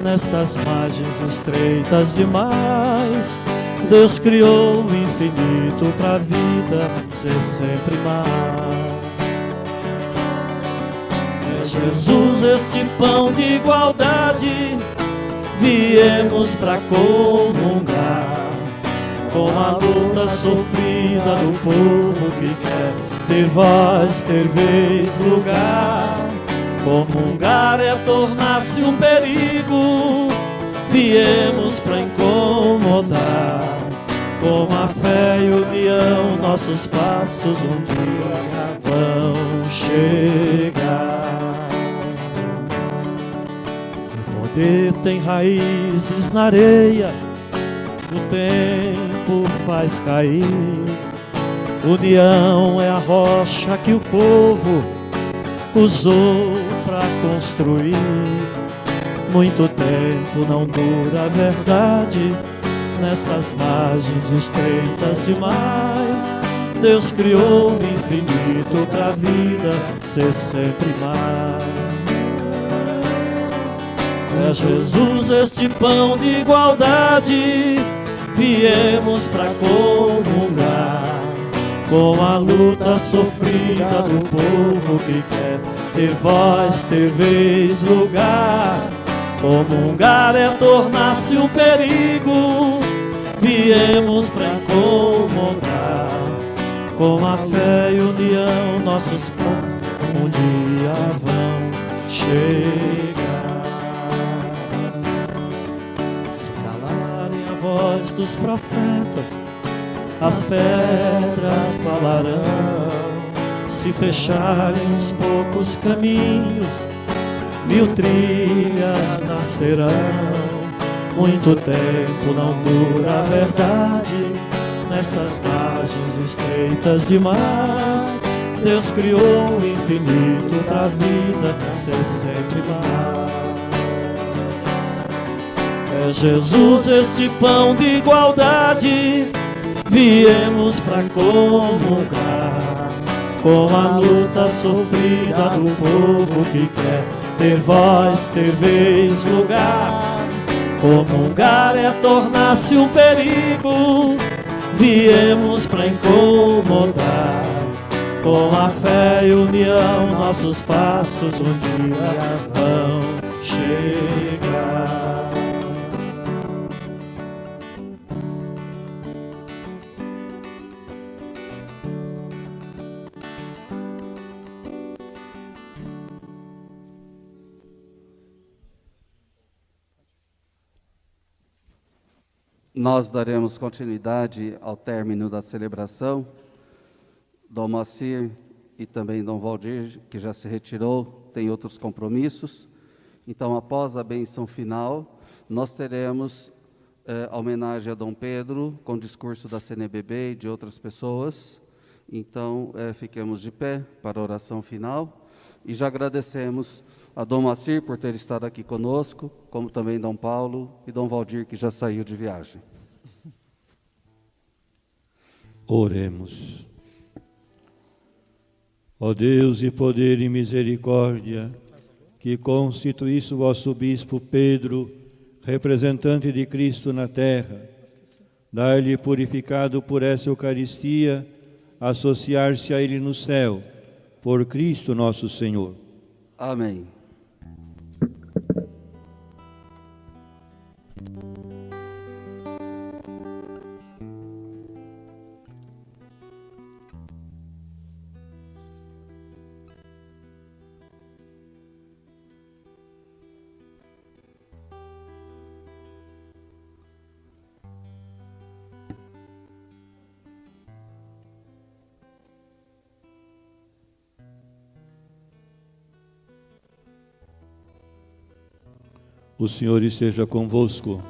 Speaker 7: nestas margens estreitas demais. Deus criou o infinito para a vida ser sempre mais. É Jesus este pão de igualdade, viemos para comungar com a luta sofrida do povo que quer ter voz, ter vez, lugar. Comungar é tornar-se um perigo. Viemos para incomodar. Com a fé e união, nossos passos um dia vão chegar. O poder tem raízes na areia, o tempo faz cair. União é a rocha que o povo usou para construir. Muito tempo não dura a verdade nestas margens estreitas demais. Deus criou o infinito pra vida ser sempre mais. É Jesus este pão de igualdade, viemos pra comungar com a luta sofrida do povo que quer ter voz, ter vez, lugar. Comungar é tornar-se um perigo. Viemos para incomodar. Com a fé e união, nossos passos um dia vão chegar. Se calarem a voz dos profetas, as pedras falarão. Se fecharem uns poucos caminhos, 1000 trilhas nascerão. Muito tempo não dura a verdade nestas margens estreitas demais. Deus criou o infinito pra vida ser sempre mais. É Jesus este pão de igualdade, viemos pra comungar com a luta sofrida do povo que quer ter voz, ter vez, lugar. Comungar é tornar-se um perigo. Viemos para incomodar. Com a fé e união, nossos passos um dia vão chegar.
Speaker 3: Nós daremos continuidade ao término da celebração. Dom Moacir e também Dom Valdir, que já se retirou, tem outros compromissos. Então, após a bênção final, nós teremos a homenagem a Dom Pedro, com discurso da CNBB e de outras pessoas. Então, fiquemos de pé para a oração final. E já agradecemos a Dom Moacir por ter estado aqui conosco, como também Dom Paulo e Dom Valdir, que já saiu de viagem.
Speaker 5: Oremos. Ó Deus de poder e misericórdia, que constituísse o vosso bispo Pedro, representante de Cristo na terra, dai-lhe purificado por essa Eucaristia, associar-se a ele no céu, por Cristo nosso Senhor.
Speaker 3: Amém.
Speaker 5: O Senhor esteja convosco.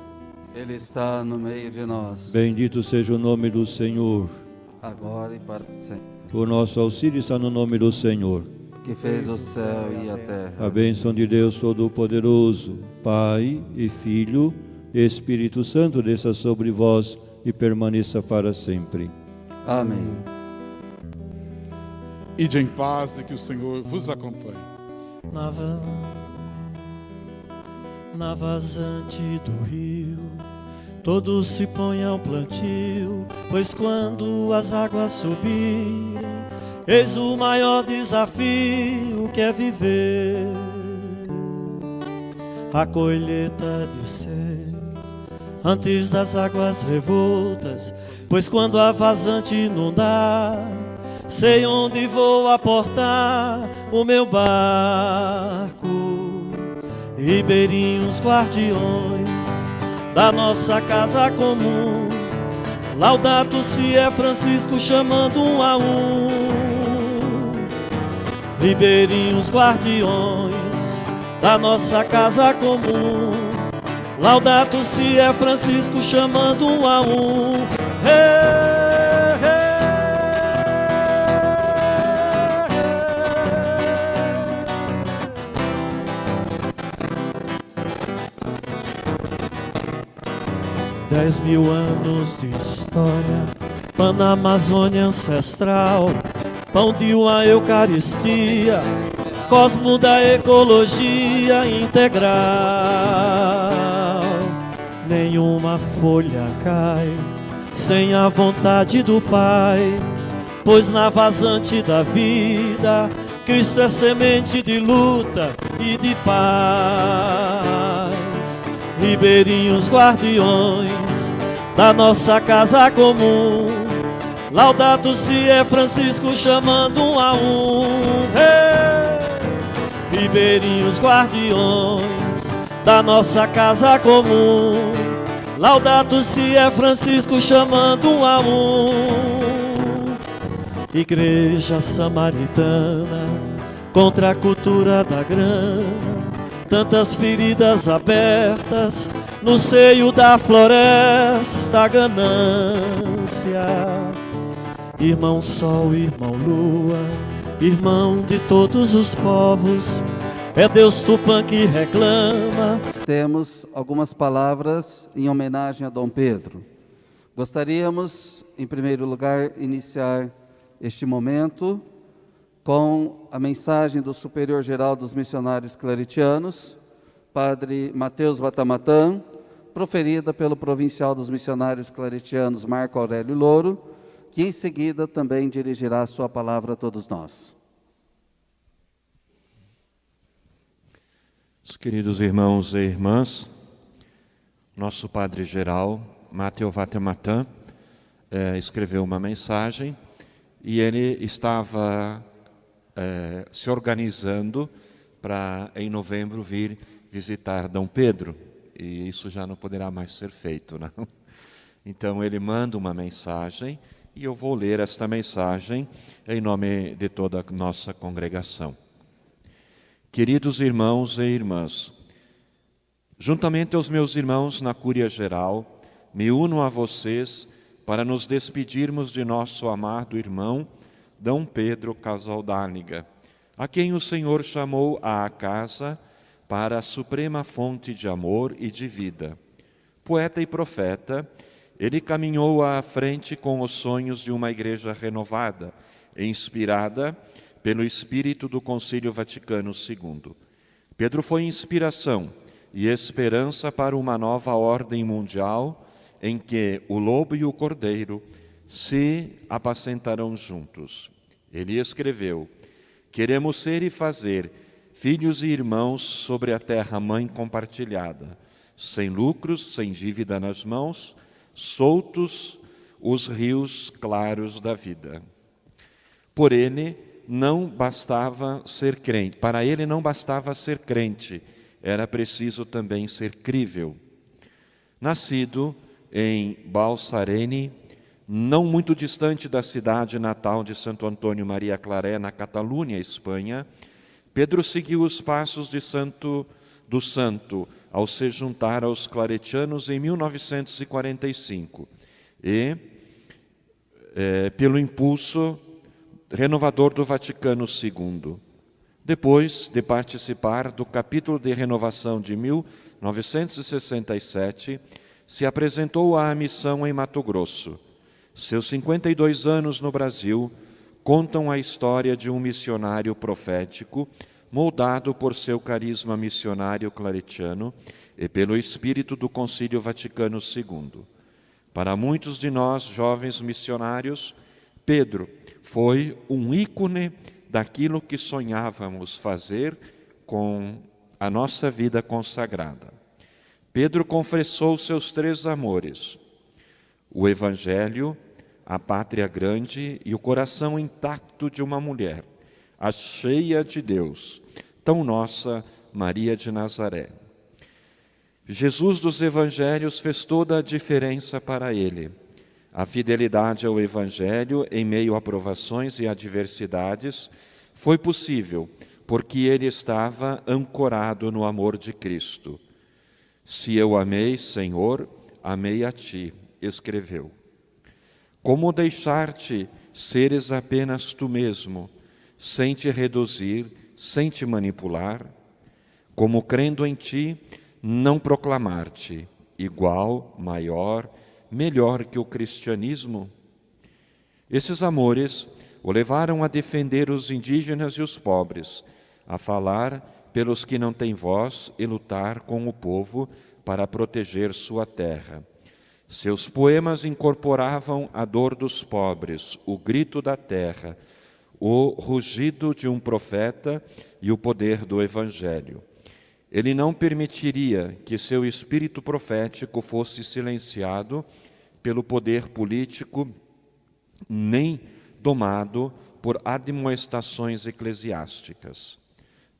Speaker 3: Ele está no meio de nós.
Speaker 5: Bendito seja o nome do Senhor.
Speaker 3: Agora e para sempre.
Speaker 5: O nosso auxílio está no nome do Senhor,
Speaker 3: que fez o céu e a terra.
Speaker 5: A bênção de Deus Todo-Poderoso, Pai e Filho e Espírito Santo, desça sobre vós e permaneça para sempre.
Speaker 3: Amém.
Speaker 9: Ide em paz e que o Senhor vos acompanhe.
Speaker 7: Na vazante do rio, todos se põem ao plantio, pois quando as águas subirem, eis o maior desafio que é viver a colheita de ser antes das águas revoltas, pois quando a vazante inundar, sei onde vou aportar o meu barco. Ribeirinhos guardiões da nossa casa comum, Laudato si é Francisco chamando um a um. Ribeirinhos guardiões da nossa casa comum, Laudato si é Francisco chamando um a um. Hey, hey, hey. 10.000 anos de história, pão na Amazônia ancestral, pão de uma Eucaristia, cosmo da ecologia integral. Nenhuma folha cai sem a vontade do Pai, pois na vazante da vida Cristo é semente de luta e de paz. Ribeirinhos guardiões da nossa casa comum, Laudato si é Francisco chamando um a um. Hey! Ribeirinhos guardiões da nossa casa comum, Laudato si é Francisco chamando um a um. Igreja samaritana contra a cultura da grana, tantas feridas abertas no seio da floresta ganância. Irmão Sol, irmão Lua, irmão de todos os povos, é Deus Tupã que reclama.
Speaker 3: Temos algumas palavras em homenagem a Dom Pedro. Gostaríamos, em primeiro lugar, iniciar este momento com a mensagem do Superior Geral dos Missionários Claretianos, Padre Mateus Batamatã, proferida pelo Provincial dos Missionários Claretianos, Marco Aurélio Louro, que em seguida também dirigirá a sua palavra a todos nós.
Speaker 13: Os queridos irmãos e irmãs, nosso Padre Geral, Mateus Batamatã, escreveu uma mensagem e ele estava se organizando para, em novembro, vir visitar Dom Pedro, e isso já não poderá mais ser feito, não? Então ele manda uma mensagem e eu vou ler esta mensagem em nome de toda a nossa congregação. Queridos irmãos e irmãs, juntamente aos meus irmãos na Cúria Geral, me uno a vocês para nos despedirmos de nosso amado irmão Dom Pedro Casaldáliga, a quem o Senhor chamou à casa para a suprema fonte de amor e de vida. Poeta e profeta, ele caminhou à frente com os sonhos de uma igreja renovada, inspirada pelo espírito do Concílio Vaticano II. Pedro foi inspiração e esperança para uma nova ordem mundial em que o lobo e o cordeiro se apacentarão juntos. Ele escreveu: queremos ser e fazer filhos e irmãos sobre a terra-mãe compartilhada, sem lucros, sem dívida nas mãos, soltos os rios claros da vida. Por ele não bastava ser crente, para ele não bastava ser crente, era preciso também ser crível. Nascido em Balsareny, não muito distante da cidade natal de Santo Antônio Maria Claret, na Catalunha, Espanha, Pedro seguiu os passos de Santo ao se juntar aos claretianos em 1945 e, pelo impulso renovador do Vaticano II. Depois de participar do capítulo de renovação de 1967, se apresentou à missão em Mato Grosso. Seus 52 anos no Brasil contam a história de um missionário profético, moldado por seu carisma missionário claretiano e pelo espírito do Concílio Vaticano II. Para muitos de nós, jovens missionários, Pedro foi um ícone daquilo que sonhávamos fazer com a nossa vida consagrada. Pedro confessou seus 3 amores: o Evangelho, a pátria grande e o coração intacto de uma mulher, a cheia de Deus, tão nossa Maria de Nazaré. Jesus dos Evangelhos fez toda a diferença para ele. A fidelidade ao Evangelho, em meio a provações e adversidades, foi possível porque ele estava ancorado no amor de Cristo. Se eu amei, Senhor, amei a ti, escreveu. Como deixar-te seres apenas tu mesmo, sem te reduzir, sem te manipular? Como crendo em ti, não proclamar-te igual, maior, melhor que o cristianismo? Esses amores o levaram a defender os indígenas e os pobres, a falar pelos que não têm voz e lutar com o povo para proteger sua terra. Seus poemas incorporavam a dor dos pobres, o grito da terra, o rugido de um profeta e o poder do Evangelho. Ele não permitiria que seu espírito profético fosse silenciado pelo poder político, nem domado por admoestações eclesiásticas.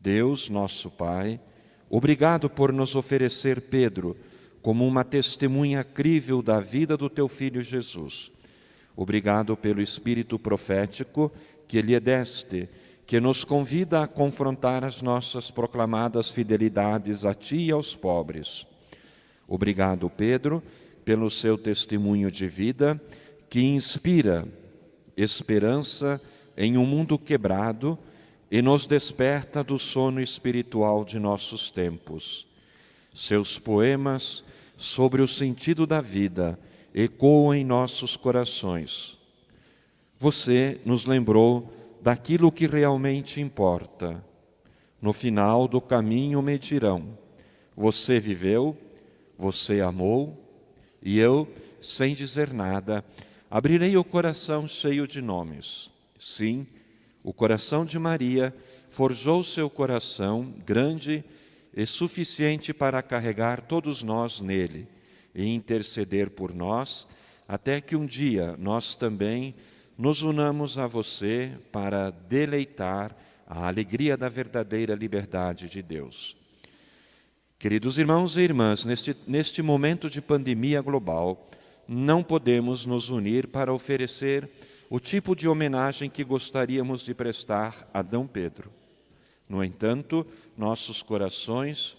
Speaker 13: Deus, nosso Pai, obrigado por nos oferecer Pedro como uma testemunha crível da vida do teu Filho Jesus. Obrigado pelo Espírito profético que lhe deste, que nos convida a confrontar as nossas proclamadas fidelidades a ti e aos pobres. Obrigado, Pedro, pelo seu testemunho de vida, que inspira esperança em um mundo quebrado e nos desperta do sono espiritual de nossos tempos. Seus poemas sobre o sentido da vida ecoam em nossos corações. Você nos lembrou daquilo que realmente importa. No final do caminho me dirão: você viveu, você amou, e eu, sem dizer nada, abrirei o coração cheio de nomes. Sim, o coração de Maria forjou seu coração grande e suficiente para carregar todos nós nele e interceder por nós, até que um dia nós também nos unamos a você para deleitar a alegria da verdadeira liberdade de Deus. Queridos irmãos e irmãs, neste momento de pandemia global, não podemos nos unir para oferecer o tipo de homenagem que gostaríamos de prestar a D. Pedro. No entanto, nossos corações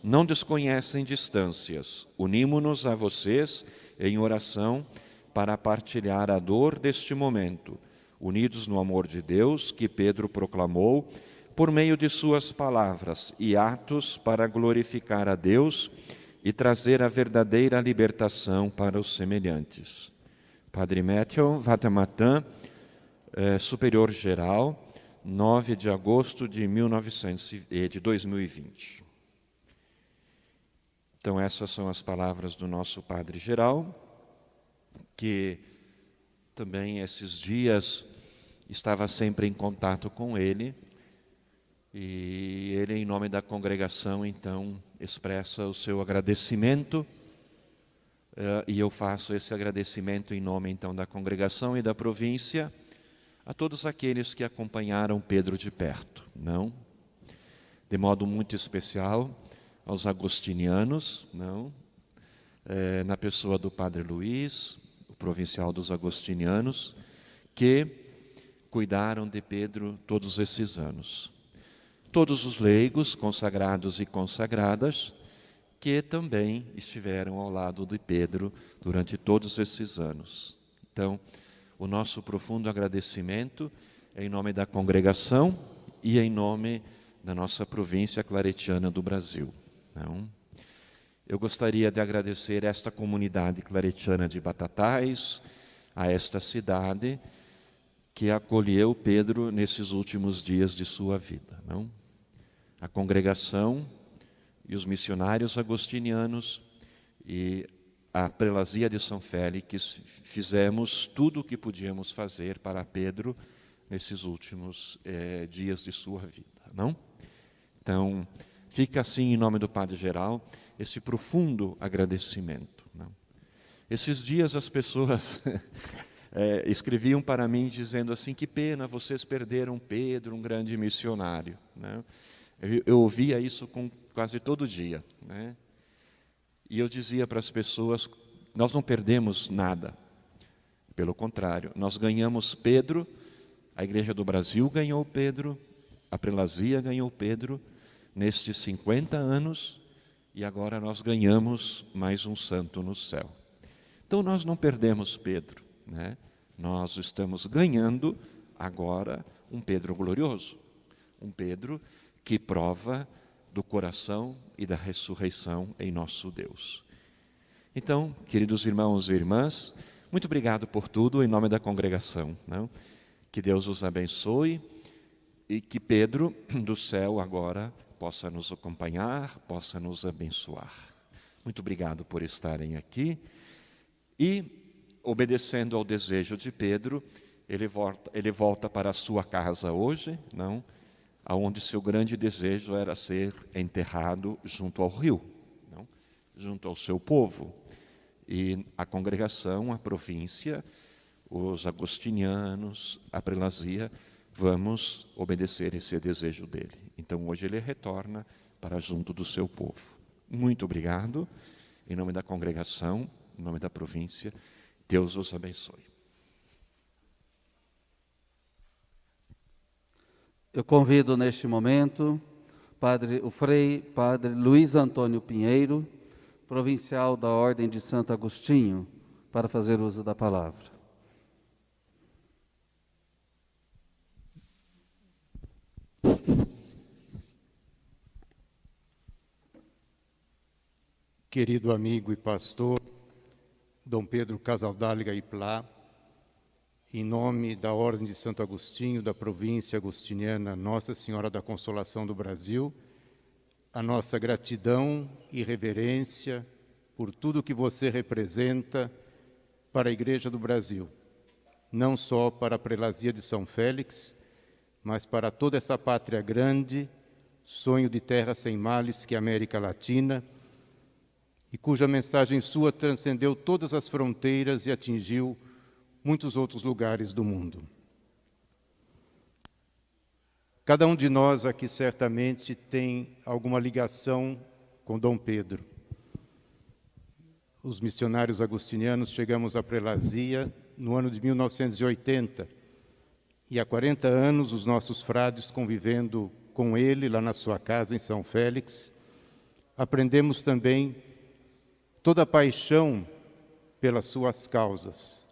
Speaker 13: não desconhecem distâncias. Unimo-nos a vocês em oração para partilhar a dor deste momento, unidos no amor de Deus que Pedro proclamou por meio de suas palavras e atos para glorificar a Deus e trazer a verdadeira libertação para os semelhantes. Padre Matthew Vatamatan, Superior Geral, 9 de agosto de 2020. Então, essas são as palavras do nosso Padre Geral, que também esses dias estava sempre em contato com ele, e ele, em nome da congregação, então, expressa o seu agradecimento, e eu faço esse agradecimento em nome, então, da congregação e da província, a todos aqueles que acompanharam Pedro de perto, não? De modo muito especial aos agostinianos, não? Na pessoa do Padre Luiz, o provincial dos agostinianos, que cuidaram de Pedro todos esses anos. Todos os leigos, consagrados e consagradas, que também estiveram ao lado de Pedro durante todos esses anos. Então, o nosso profundo agradecimento é em nome da congregação e em nome da nossa província claretiana do Brasil. Não? Eu gostaria de agradecer esta comunidade claretiana de Batatais, a esta cidade que acolheu Pedro nesses últimos dias de sua vida. Não? A congregação e os missionários agostinianos e a prelazia de São Félix fizemos tudo o que podíamos fazer para Pedro nesses últimos dias de sua vida, não? Então, fica assim em nome do Padre Geral esse profundo agradecimento, não? Esses dias as pessoas escreviam para mim dizendo assim, que pena, vocês perderam Pedro, um grande missionário, né? Eu ouvia isso quase todo dia, né? E eu dizia para as pessoas, nós não perdemos nada, pelo contrário, nós ganhamos Pedro, a Igreja do Brasil ganhou Pedro, a Prelazia ganhou Pedro, nestes 50 anos, e agora nós ganhamos mais um santo no céu. Então nós não perdemos Pedro, né? Nós estamos ganhando agora um Pedro glorioso, um Pedro que prova do coração e da ressurreição em nosso Deus. Então, queridos irmãos e irmãs, muito obrigado por tudo em nome da congregação, não? Que Deus os abençoe e que Pedro do céu agora possa nos acompanhar, possa nos abençoar. Muito obrigado por estarem aqui. E, obedecendo ao desejo de Pedro, ele volta para a sua casa hoje, não? Aonde seu grande desejo era ser enterrado junto ao rio, não? Junto ao seu povo. E a congregação, a província, os agostinianos, a prelazia, vamos obedecer esse desejo dele. Então hoje ele retorna para junto do seu povo. Muito obrigado, em nome da congregação, em nome da província, Deus os abençoe.
Speaker 3: Eu convido neste momento o Frei Padre Luiz Antônio Pinheiro, provincial da Ordem de Santo Agostinho, para fazer uso da palavra.
Speaker 16: Querido amigo e pastor, Dom Pedro Casaldáliga e Plá, em nome da Ordem de Santo Agostinho, da província agostiniana Nossa Senhora da Consolação do Brasil, a nossa gratidão e reverência por tudo que você representa para a Igreja do Brasil, não só para a Prelazia de São Félix, mas para toda essa pátria grande, sonho de terra sem males que é a América Latina, e cuja mensagem sua transcendeu todas as fronteiras e atingiu muitos outros lugares do mundo. Cada um de nós aqui certamente tem alguma ligação com Dom Pedro. Os missionários agostinianos chegamos à Prelazia no ano de 1980 e há 40 anos os nossos frades convivendo com ele lá na sua casa em São Félix, aprendemos também toda a paixão pelas suas causas.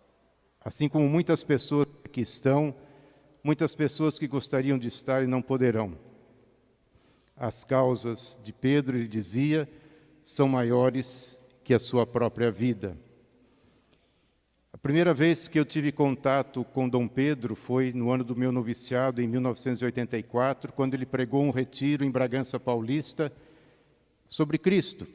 Speaker 16: Assim como muitas pessoas que estão, muitas pessoas que gostariam de estar e não poderão. As causas de Pedro, ele dizia, são maiores que a sua própria vida. A primeira vez que eu tive contato com Dom Pedro foi no ano do meu noviciado, em 1984, quando ele pregou um retiro em Bragança Paulista sobre Cristo.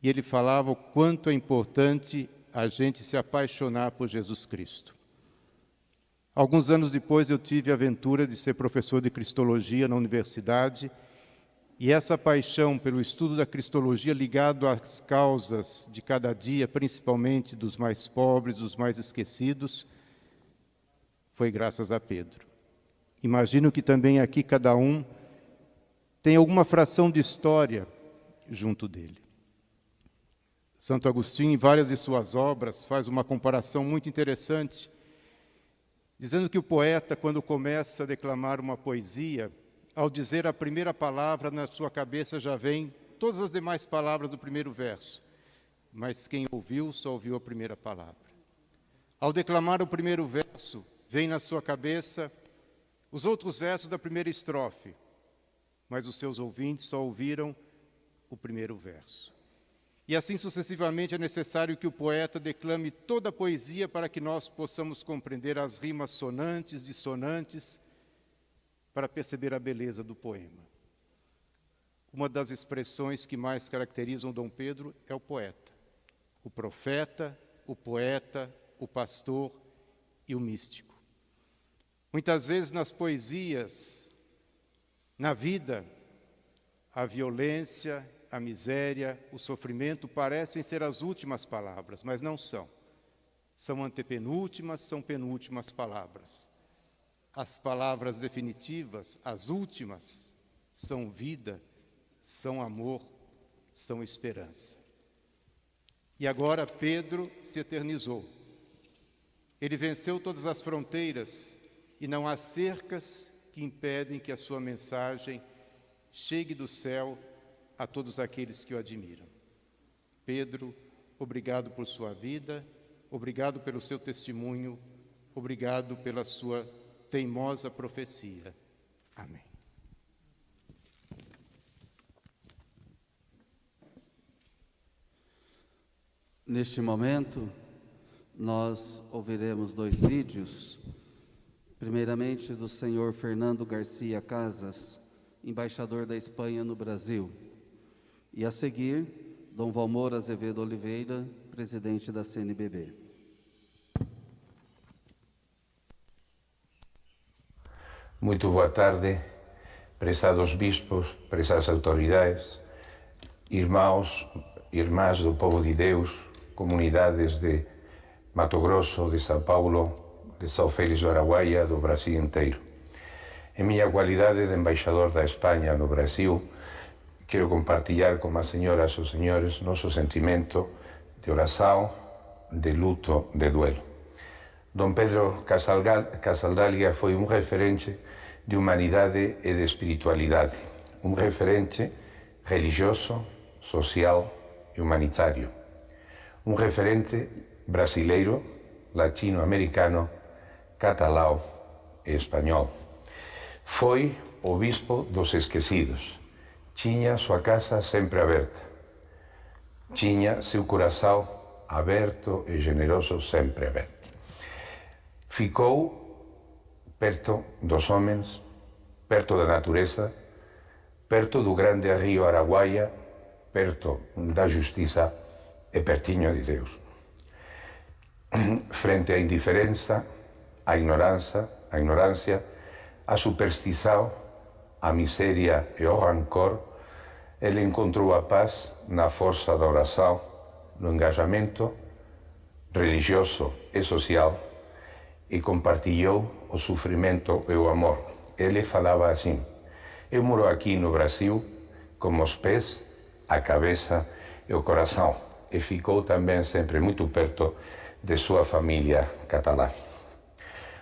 Speaker 16: E ele falava o quanto é importante a gente se apaixonar por Jesus Cristo. Alguns anos depois eu tive a aventura de ser professor de Cristologia na universidade, e essa paixão pelo estudo da Cristologia ligado às causas de cada dia, principalmente dos mais pobres, dos mais esquecidos, foi graças a Pedro. Imagino que também aqui cada um tem alguma fração de história junto dele. Santo Agostinho, em várias de suas obras, faz uma comparação muito interessante, dizendo que o poeta, quando começa a declamar uma poesia, ao dizer a primeira palavra, na sua cabeça já vem todas as demais palavras do primeiro verso, mas quem ouviu só ouviu a primeira palavra. Ao declamar o primeiro verso, vem na sua cabeça os outros versos da primeira estrofe, mas os seus ouvintes só ouviram o primeiro verso. E assim sucessivamente é necessário que o poeta declame toda a poesia para que nós possamos compreender as rimas sonantes, dissonantes, para perceber a beleza do poema. Uma das expressões que mais caracterizam Dom Pedro é o poeta. O profeta, o poeta, o pastor e o místico. Muitas vezes nas poesias, na vida, a violência a miséria, o sofrimento parecem ser as últimas palavras, mas não são. São antepenúltimas, são penúltimas palavras. As palavras definitivas, as últimas, são vida, são amor, são esperança. E agora Pedro se eternizou. Ele venceu todas as fronteiras e não há cercas que impedem que a sua mensagem chegue do céu a todos aqueles que o admiram. Pedro, obrigado por sua vida, obrigado pelo seu testemunho, obrigado pela sua teimosa profecia. Amém.
Speaker 3: Neste momento, nós ouviremos 2 vídeos, primeiramente do senhor Fernando Garcia Casas, embaixador da Espanha no Brasil, e a seguir, Dom Valmor Azevedo Oliveira, presidente da CNBB.
Speaker 17: Muito boa tarde, prezados bispos, prezadas autoridades, irmãos, irmãs do povo de Deus, comunidades de Mato Grosso, de São Paulo, de São Félix do Araguaia, do Brasil inteiro. Em minha qualidade de embaixador da Espanha no Brasil, quero compartilhar com as senhoras e os senhores nosso sentimento de oração, de luto, de duelo. Dom Pedro Casaldáliga foi um referente de humanidade e de espiritualidade, um referente religioso, social e humanitário, um referente brasileiro, latino-americano, catalão e espanhol. Foi o bispo dos esquecidos. Tinha sua casa sempre aberta. Tinha seu coração aberto e generoso sempre aberto. Ficou perto dos homens, perto da natureza, perto do grande rio Araguaia, perto da justiça e pertinho de Deus. Frente à indiferença, à ignorância, à superstição, à miséria e ao rancor, ele encontrou a paz na força da oração, no engajamento religioso e social e compartilhou o sofrimento e o amor. Ele falava assim: eu moro aqui no Brasil com os pés, a cabeça e o coração. E ficou também sempre muito perto de sua família catalã.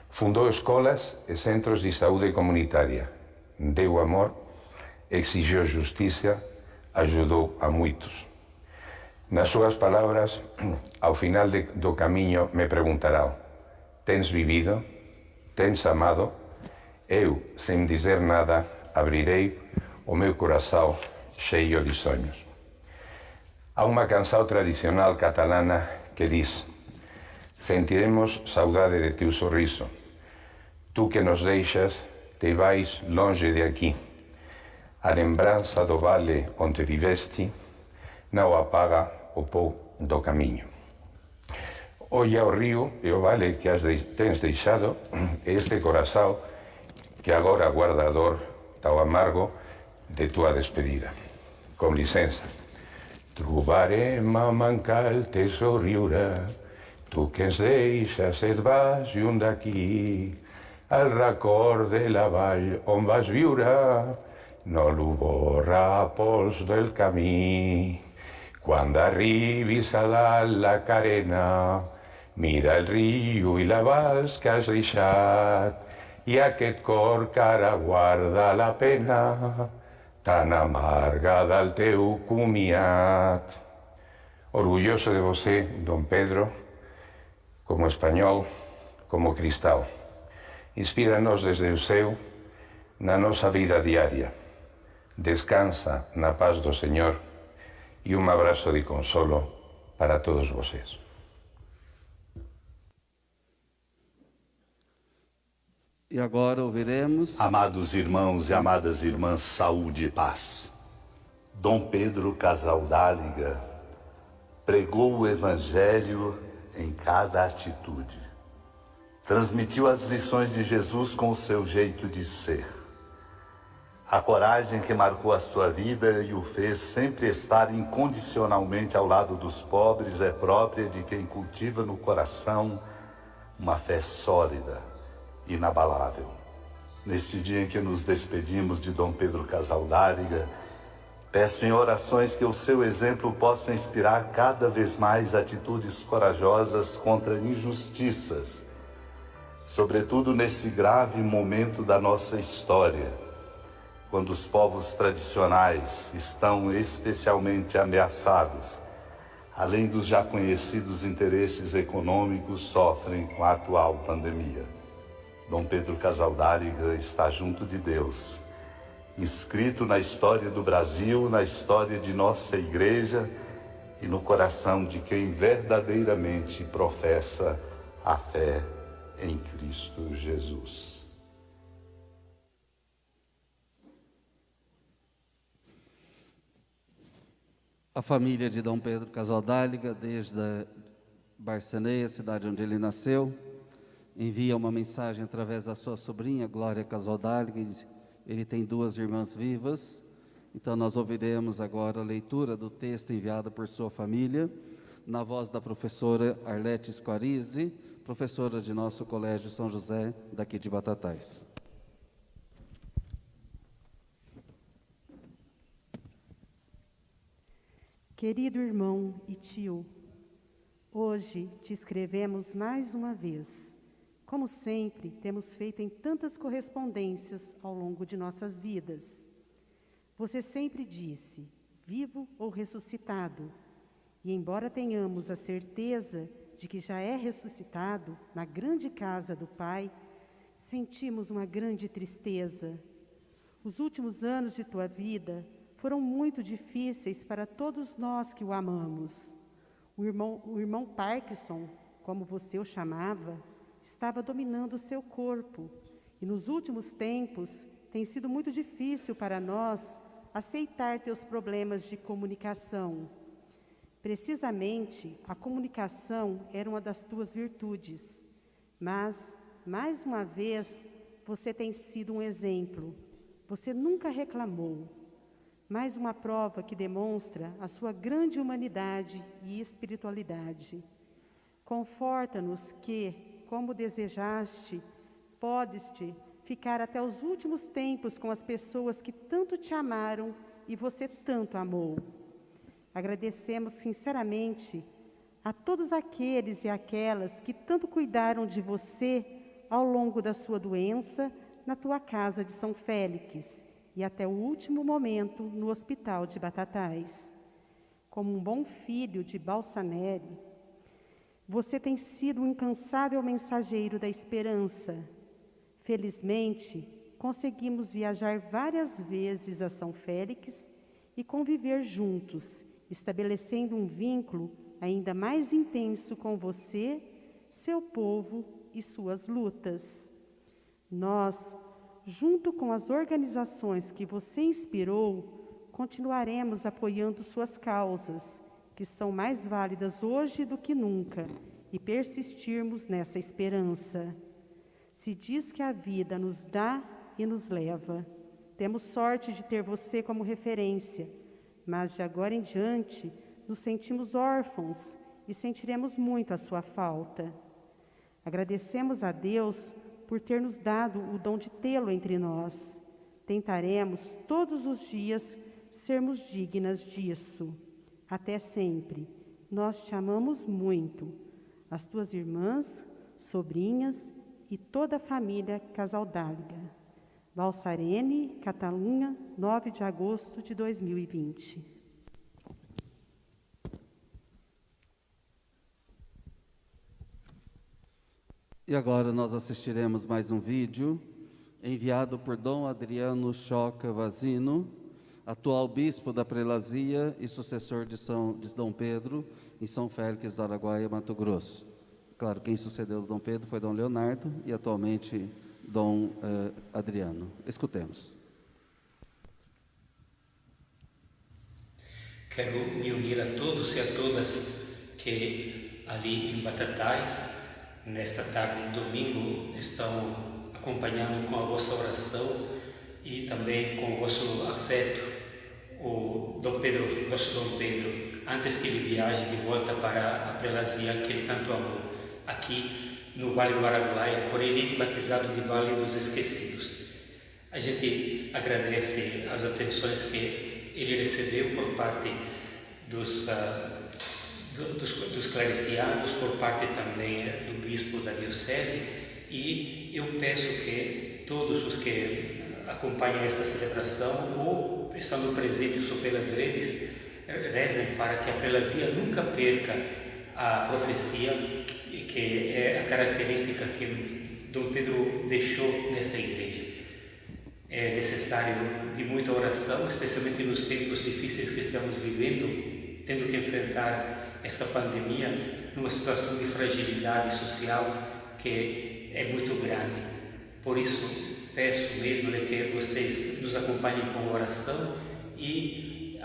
Speaker 17: Fundou escolas e centros de saúde comunitária, deu amor, exigiu justiça, ajudou a muitos. Nas suas palavras, ao final do caminho me perguntarão: tens vivido? Tens amado? Eu, sem dizer nada, abrirei o meu coração cheio de sonhos. Há uma canção tradicional catalana que diz: sentiremos saudade de teu sorriso. Tu que nos deixas, te vais longe de aqui. A lembrança do vale onde viveste não apaga o pó do caminho. Olha o rio e o vale que tens deixado, e este coração que agora guarda a dor tão amargo de tua despedida. Com licença. Trobarem a mancar el teu somriure, tu que ens deixes et vas lluny d'aquí, el record de la vall on vas viure no lo borra pols del camí. Quan arribis a dalt la carena, mira el riu i la vals que has deixat i aquest cor que ara guarda la pena tan amarga del teu comiat. Orgulloso de você, Dom Pedro, como espanhol, como cristão. Inspira-nos desde o céu na nossa vida diária. Descansa na paz do Senhor e um abraço de consolo para todos vocês.
Speaker 3: E agora ouviremos...
Speaker 18: Amados irmãos e amadas irmãs, saúde e paz. Dom Pedro Casaldáliga pregou o Evangelho em cada atitude. Transmitiu as lições de Jesus com o seu jeito de ser. A coragem que marcou a sua vida e o fez sempre estar incondicionalmente ao lado dos pobres é própria de quem cultiva no coração uma fé sólida, inabalável. Neste dia em que nos despedimos de Dom Pedro Casaldáliga, peço em orações que o seu exemplo possa inspirar cada vez mais atitudes corajosas contra injustiças, sobretudo nesse grave momento da nossa história, quando os povos tradicionais estão especialmente ameaçados, além dos já conhecidos interesses econômicos, sofrem com a atual pandemia. Dom Pedro Casaldáliga está junto de Deus, inscrito na história do Brasil, na história de nossa Igreja e no coração de quem verdadeiramente professa a fé em Cristo Jesus.
Speaker 3: A família de Dom Pedro Casaldáliga, desde Barceneia, cidade onde ele nasceu, envia uma mensagem através da sua sobrinha, Glória Casaldáliga. Ele tem 2 irmãs vivas, então nós ouviremos agora a leitura do texto enviado por sua família, na voz da professora Arlete Squarize, professora de nosso Colégio São José, daqui de Batatais.
Speaker 19: Querido irmão e tio, hoje te escrevemos mais uma vez. Como sempre, temos feito em tantas correspondências ao longo de nossas vidas. Você sempre disse, vivo ou ressuscitado, e embora tenhamos a certeza de que já é ressuscitado na grande casa do Pai, sentimos uma grande tristeza. Os últimos anos de tua vida foram muito difíceis para todos nós que o amamos. O irmão Parkinson, como você o chamava, estava dominando o seu corpo, e nos últimos tempos tem sido muito difícil para nós aceitar teus problemas de comunicação. Precisamente, a comunicação era uma das tuas virtudes, mas, mais uma vez, você tem sido um exemplo. Você nunca reclamou. Mais uma prova que demonstra a sua grande humanidade e espiritualidade. Conforta-nos que, como desejaste, podes-te ficar até os últimos tempos com as pessoas que tanto te amaram e você tanto amou. Agradecemos sinceramente a todos aqueles e aquelas que tanto cuidaram de você ao longo da sua doença na tua casa de São Félix e até o último momento no hospital de Batatais. Como um bom filho de Balsaneri, você tem sido um incansável mensageiro da esperança. Felizmente, conseguimos viajar várias vezes a São Félix e conviver juntos, estabelecendo um vínculo ainda mais intenso com você, seu povo e suas lutas. Nós, junto com as organizações que você inspirou, continuaremos apoiando suas causas, que são mais válidas hoje do que nunca, e persistirmos nessa esperança. Se diz que a vida nos dá e nos leva. Temos sorte de ter você como referência, mas de agora em diante nos sentimos órfãos e sentiremos muito a sua falta. Agradecemos a Deus por ter nos dado o dom de tê-lo entre nós. Tentaremos todos os dias sermos dignas disso. Até sempre. Nós te amamos muito. As tuas irmãs, sobrinhas e toda a família Casaldáliga. Balsarene, Catalunha, 9 de agosto de 2020.
Speaker 3: E agora nós assistiremos mais um vídeo enviado por Dom Adriano Choca Vazino, atual bispo da Prelazia e sucessor de Dom Pedro, em São Félix do Araguaia, Mato Grosso. Claro, quem sucedeu Dom Pedro foi Dom Leonardo e atualmente Dom Adriano. Escutemos.
Speaker 20: Quero me unir a todos e a todas que ali em Batatais, nesta tarde de domingo, estão acompanhando com a vossa oração e também com o vosso afeto, o Dom Pedro, nosso Dom Pedro, antes que ele viaje de volta para a prelazia que ele tanto amou, aqui no Vale do Araguaia, por ele batizado de Vale dos Esquecidos. A gente agradece as atenções que ele recebeu por parte dos claretianos, por parte também do bispo da diocese, e eu peço que todos os que acompanham esta celebração ou estando presentes ou pelas redes rezem para que a prelazia nunca perca a profecia, que é a característica que Dom Pedro deixou nesta igreja. É necessário de muita oração, especialmente nos tempos difíceis que estamos vivendo, tendo que enfrentar esta pandemia numa situação de fragilidade social que é muito grande. Por isso, peço mesmo que vocês nos acompanhem com oração e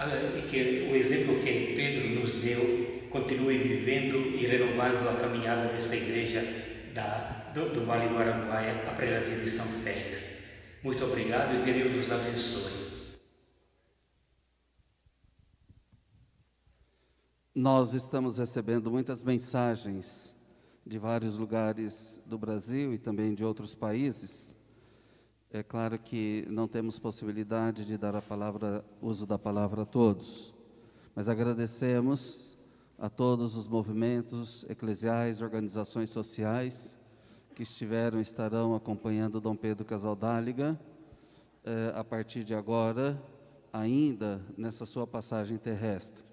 Speaker 20: que o exemplo que Pedro nos deu continue vivendo e renovando a caminhada desta igreja do Vale do Araguaia, a prelazia de São Félix. Muito obrigado e que Deus nos abençoe.
Speaker 3: Nós estamos recebendo muitas mensagens de vários lugares do Brasil e também de outros países. É claro que não temos possibilidade de dar uso da palavra a todos, mas agradecemos a todos os movimentos eclesiais, organizações sociais que estarão acompanhando Dom Pedro Casaldáliga a partir de agora, ainda nessa sua passagem terrestre.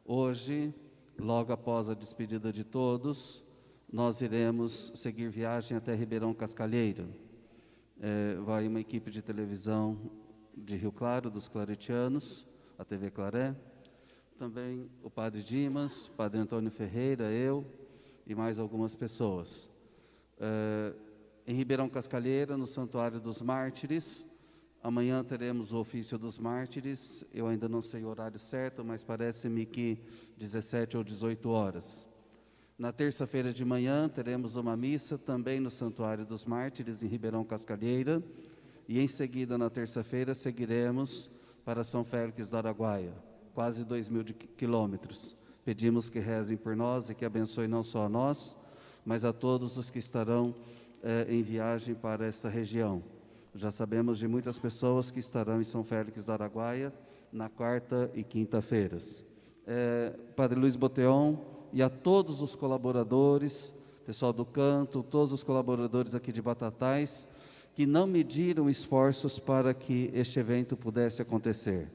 Speaker 3: Hoje, logo após a despedida de todos, nós iremos seguir viagem até Ribeirão Cascalheiro. Vai uma equipe de televisão de Rio Claro, dos claretianos, a TV Claré, também o Padre Dimas, o Padre Antônio Ferreira, eu e mais algumas pessoas. Em Ribeirão Cascalheira, no Santuário dos Mártires, amanhã teremos o ofício dos mártires, eu ainda não sei o horário certo, mas parece-me que 17 ou 18 horas. Na terça-feira de manhã teremos uma missa também no Santuário dos Mártires, em Ribeirão Cascalheira, e em seguida, na terça-feira, seguiremos para São Félix do Araguaia, quase 2.000 quilômetros. Pedimos que rezem por nós e que abençoe não só a nós, mas a todos os que estarão em viagem para esta região. Já sabemos de muitas pessoas que estarão em São Félix do Araguaia na quarta e quinta-feiras. Padre Luiz Boteon e a todos os colaboradores, pessoal do canto, todos os colaboradores aqui de Batatais, que não mediram esforços para que este evento pudesse acontecer.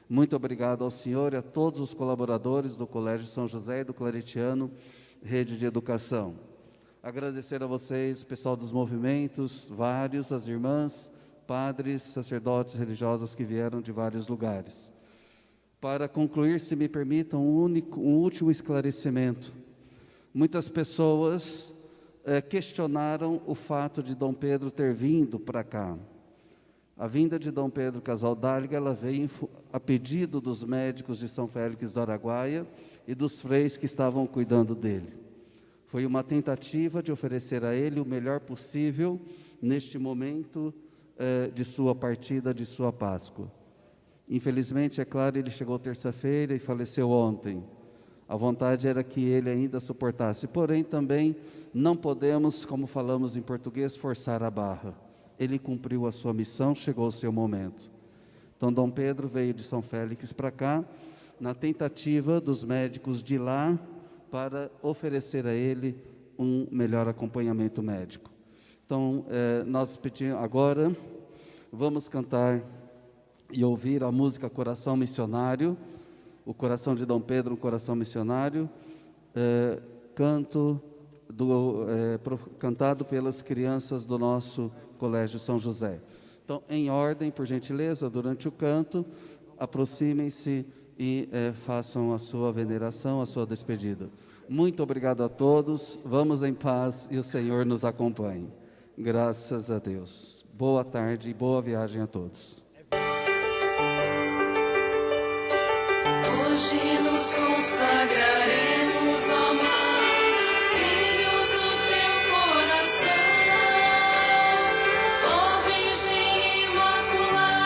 Speaker 3: Muito obrigado ao senhor e a todos os colaboradores do Colégio São José e do Claretiano Rede de Educação. Agradecer a vocês, pessoal dos movimentos, vários, as irmãs, padres, sacerdotes religiosos que vieram de vários lugares. Para concluir, se me permitam, um último esclarecimento. Muitas pessoas questionaram o fato de Dom Pedro ter vindo para cá. A vinda de Dom Pedro Casaldáliga, ela veio a pedido dos médicos de São Félix do Araguaia e dos freis que estavam cuidando dele. Foi uma tentativa de oferecer a ele o melhor possível neste momento de sua partida, de sua Páscoa. Infelizmente, é claro, ele chegou terça-feira e faleceu ontem. A vontade era que ele ainda suportasse, porém também não podemos, como falamos em português, forçar a barra. Ele cumpriu a sua missão, chegou o seu momento. Então, Dom Pedro veio de São Félix para cá, na tentativa dos médicos de lá, para oferecer a ele um melhor acompanhamento médico. Então, nós pedimos agora, vamos cantar e ouvir a música Coração Missionário, o coração de Dom Pedro, um coração missionário, cantado pelas crianças do nosso Colégio São José. Então, em ordem, por gentileza, durante o canto, aproximem-se e façam a sua veneração, a sua despedida. Muito obrigado a todos, vamos em paz e o Senhor nos acompanhe. Graças a Deus. Boa tarde e boa viagem a todos.
Speaker 21: Hoje nos consagraremos, ó Mãe, filhos do teu coração, ó Virgem Imaculada.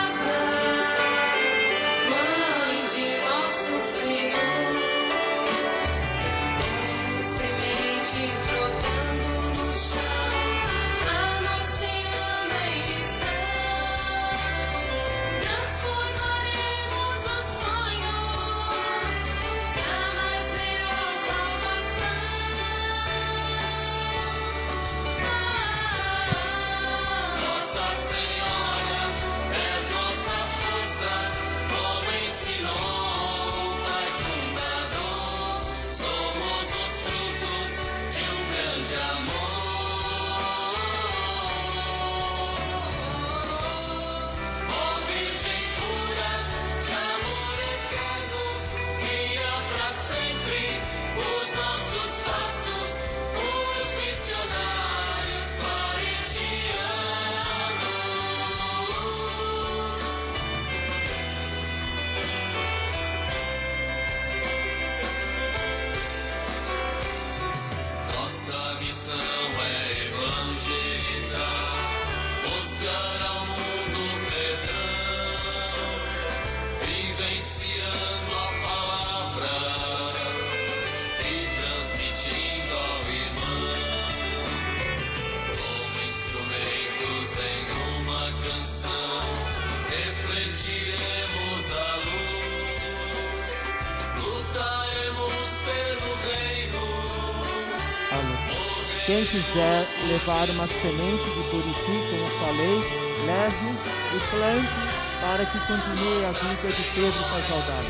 Speaker 2: Quem quiser levar uma semente de buriti, como falei, leve e plante para que continue a vida de Pedro Casaldado.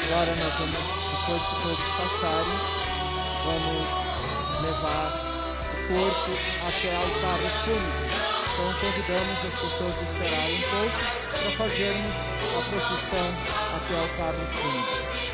Speaker 2: Agora nós vamos, depois que todos passarem, vamos levar o corpo até ao carro fúnebre. Então convidamos as pessoas a esperarem um pouco para fazermos a procissão até ao carro fúnebre.